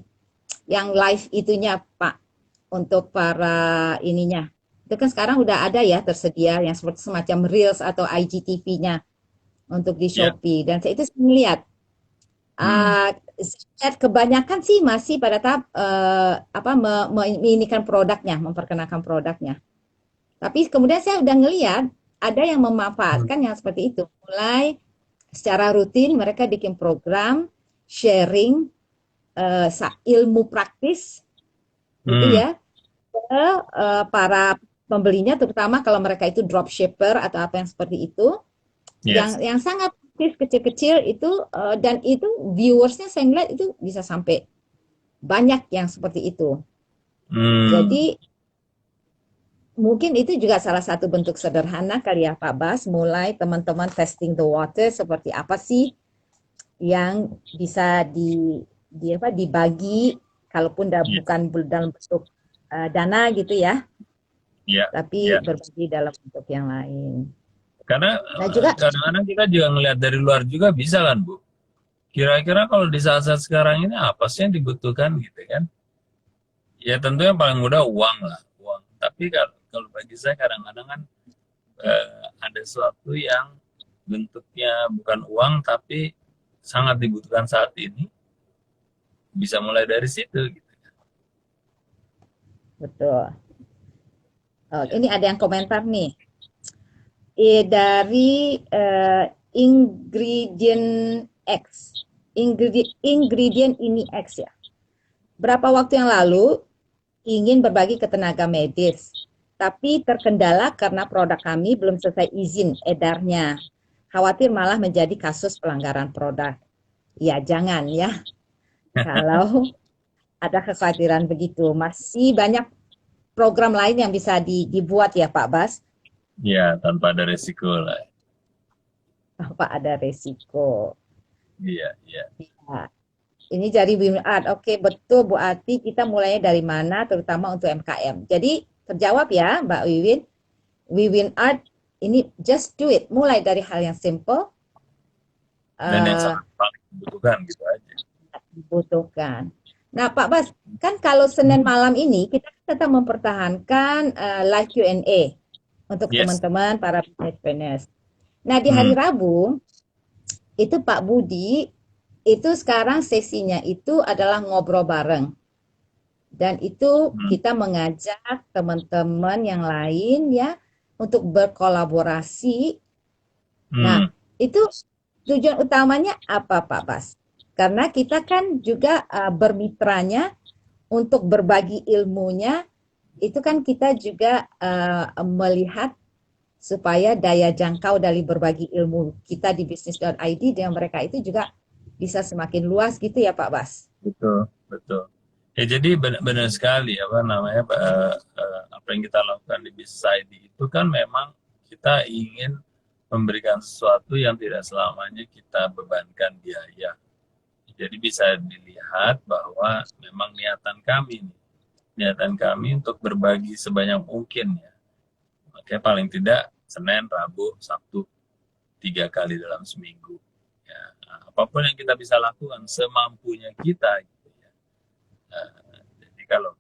yang live itunya Pak, untuk para ininya. Itu kan sekarang udah ada ya tersedia yang seperti semacam Reels atau IGTV-nya untuk di Shopee. Dan saya itu melihat kebanyakan sih masih pada tahap menginikan produknya, memperkenalkan produknya. Tapi kemudian saya udah ngelihat ada yang memanfaatkan yang seperti itu. Mulai secara rutin mereka bikin program sharing ilmu praktis gitu ya ke para pembelinya, terutama kalau mereka itu dropshipper atau apa yang seperti itu. Yang sangat kecil-kecil itu dan itu viewersnya saya ngeliat itu bisa sampai banyak yang seperti itu. Jadi mungkin itu juga salah satu bentuk sederhana kali ya Pak Bas, mulai teman-teman testing the water, seperti apa sih yang bisa dibagi, kalaupun bukan dalam bentuk dana gitu ya, tapi berbagi dalam bentuk yang lain. Karena kadang-kadang kita juga ngelihat dari luar juga bisa kan Bu, kira-kira kalau di saat-saat sekarang ini apa sih yang dibutuhkan gitu kan. Ya tentu yang paling mudah uang lah, uang. Tapi kalau bagi saya kadang-kadang kan ada sesuatu yang bentuknya bukan uang tapi sangat dibutuhkan saat ini, bisa mulai dari situ gitu. Betul. Ini ada yang komentar nih dari ingredient X, ingredient ini X ya. Berapa waktu yang lalu ingin berbagi ke tenaga medis, tapi terkendala karena produk kami belum selesai izin edarnya. Khawatir malah menjadi kasus pelanggaran produk. Ya jangan ya. Kalau ada kekhawatiran begitu, masih banyak program lain yang bisa dibuat ya Pak Bas. Ya, tanpa ada resiko lah. Tanpa ada resiko. Iya. Ini jadi Wiwin Art. Oke, betul Bu Ati, kita mulainya dari mana terutama untuk MKM. Jadi terjawab ya Mbak Wiwin. Wiwin Art ini just do it. Mulai dari hal yang simple. Dan yang sangat paling dibutuhkan gitu aja. Dibutuhkan. Nah Pak Bas, kan kalau Senin malam ini kita tetap mempertahankan live Q&A untuk teman-teman para business. Nah di hari Rabu itu Pak Budi itu sekarang sesinya itu adalah ngobrol bareng, dan itu kita mengajak teman-teman yang lain ya untuk berkolaborasi. Nah itu tujuan utamanya apa Pak Bas? Karena kita kan juga bermitranya untuk berbagi ilmunya, itu kan kita juga melihat supaya daya jangkau dari berbagi ilmu kita di bisnis.id dengan mereka itu juga bisa semakin luas gitu ya Pak Bas. Betul. Ya jadi benar sekali apa yang kita lakukan di Bisnis ID itu kan memang kita ingin memberikan sesuatu yang tidak selamanya kita bebankan biaya. Jadi bisa dilihat bahwa memang niatan kami untuk berbagi sebanyak mungkin ya. Makanya paling tidak Senin, Rabu, Sabtu 3 kali dalam seminggu. Ya, apapun yang kita bisa lakukan semampunya kita gitu ya. Jadi kalau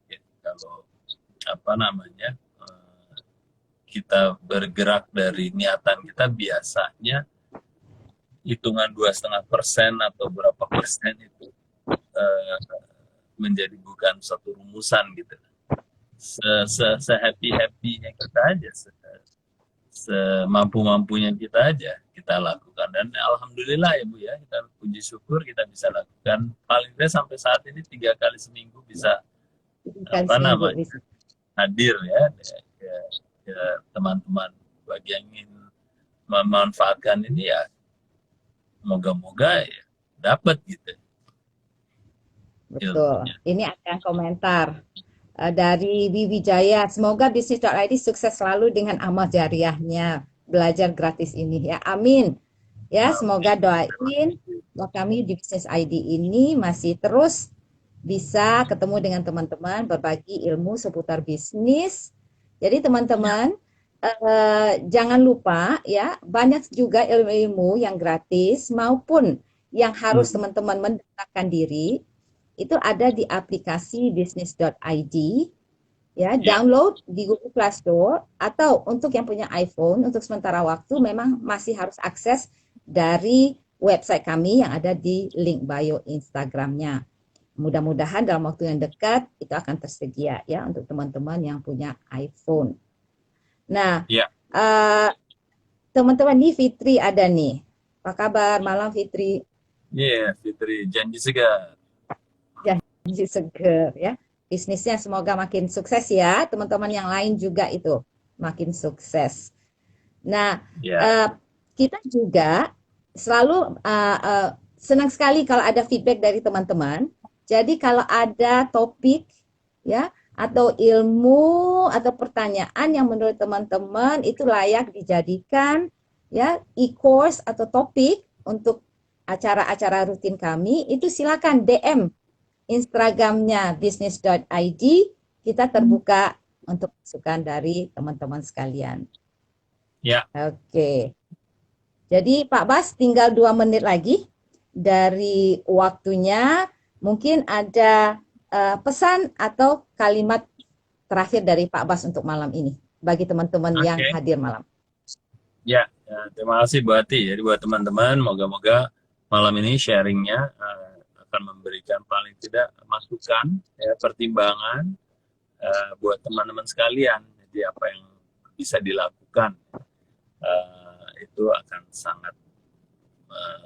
kita bergerak dari niatan kita, biasanya hitungan 2,5% atau berapa persen itu menjadi bukan satu rumusan gitu. Happy-happynya kita aja, semampu-mampunya kita aja kita lakukan. Dan alhamdulillah ya Bu ya, kita puji syukur kita bisa lakukan paling tidak sampai saat ini 3 kali seminggu bisa hadir ya ke teman-teman bagi yang ingin memanfaatkan ini ya, moga-moga ya dapat gitu. Betul. Ini ada komentar dari Wiwijaya. Semoga bisnis.id sukses selalu dengan amal jariahnya belajar gratis ini ya. Amin. Ya, semoga doain bahwa kami di Bisnis ID ini masih terus bisa ketemu dengan teman-teman, berbagi ilmu seputar bisnis. Jadi teman-teman jangan lupa ya, banyak juga ilmu-ilmu yang gratis maupun yang harus teman-teman mendaftarkan diri. Itu ada di aplikasi bisnis.id ya, download di Google Play Store, atau untuk yang punya iPhone untuk sementara waktu memang masih harus akses dari website kami yang ada di link bio Instagramnya. Mudah-mudahan dalam waktu yang dekat itu akan tersedia ya untuk teman-teman yang punya iPhone. Nah, teman-teman nih, Fitri ada nih. Apa kabar malam Fitri? Iya, Fitri, janji segar. Janji seger ya. Bisnisnya semoga makin sukses ya. Teman-teman yang lain juga itu makin sukses. Nah, kita juga selalu senang sekali kalau ada feedback dari teman-teman. Jadi kalau ada topik ya atau ilmu atau pertanyaan yang menurut teman-teman itu layak dijadikan ya e-course atau topik untuk acara-acara rutin kami, itu silakan DM Instagramnya bisnis.id, kita terbuka untuk masukan dari teman-teman sekalian. Ya. Oke. Jadi Pak Bas tinggal 2 menit lagi dari waktunya. Mungkin ada pesan atau kalimat terakhir dari Pak Bas untuk malam ini bagi teman-teman yang hadir malam. Ya, terima kasih Bu Ati. Jadi buat teman-teman, moga-moga malam ini sharingnya akan memberikan paling tidak masukan, ya, pertimbangan buat teman-teman sekalian. Jadi apa yang bisa dilakukan itu akan sangat,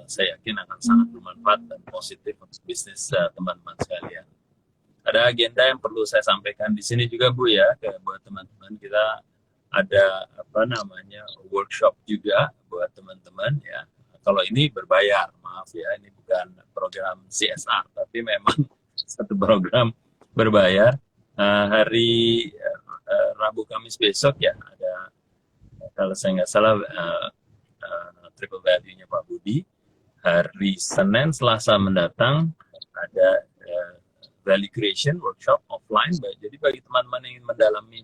saya yakin akan sangat bermanfaat dan positif untuk bisnis teman-teman sekalian. Ada agenda yang perlu saya sampaikan di sini juga Bu ya, buat teman-teman. Kita ada workshop juga buat teman-teman ya. Kalau ini berbayar, maaf ya, ini bukan program CSR, tapi memang satu program berbayar. Hari Rabu Kamis besok ya, ada, kalau saya nggak salah, triple value-nya Pak Budi. Hari Senin, Selasa mendatang ada value creation workshop offline. Jadi bagi teman-teman yang ingin mendalami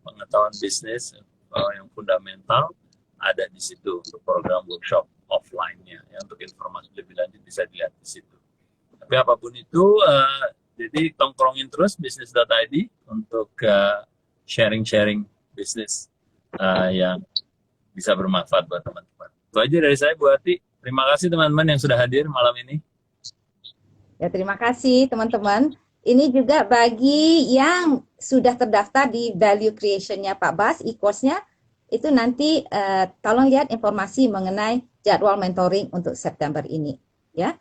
pengetahuan bisnis yang fundamental, ada di situ untuk program workshop offline-nya. Ya, untuk informasi lebih lanjut bisa dilihat di situ. Tapi apapun itu, jadi tongkrongin terus bisnis.id untuk sharing-sharing bisnis yang bisa bermanfaat buat teman-teman. Itu aja dari saya, Bu Ati. Terima kasih teman-teman yang sudah hadir malam ini. Ya, terima kasih teman-teman. Ini juga bagi yang sudah terdaftar di value creation-nya Pak Bas, e-course-nya, itu nanti tolong lihat informasi mengenai jadwal mentoring untuk September ini, ya.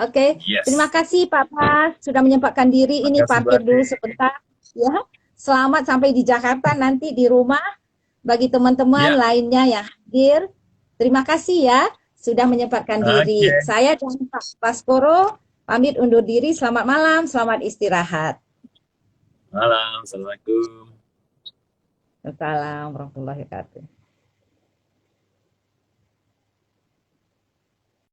Oke, terima kasih Pak Bas sudah menyempatkan diri. Ini parkir dulu sebentar, ya. Selamat sampai di Jakarta, nanti di rumah. Bagi teman-teman lainnya yang hadir, terima kasih ya sudah menyempatkan diri. Saya dan Pak Baskoro pamit undur diri. Selamat malam, selamat istirahat. Malam, assalamualaikum. Assalamualaikum warahmatullahi wabarakatuh.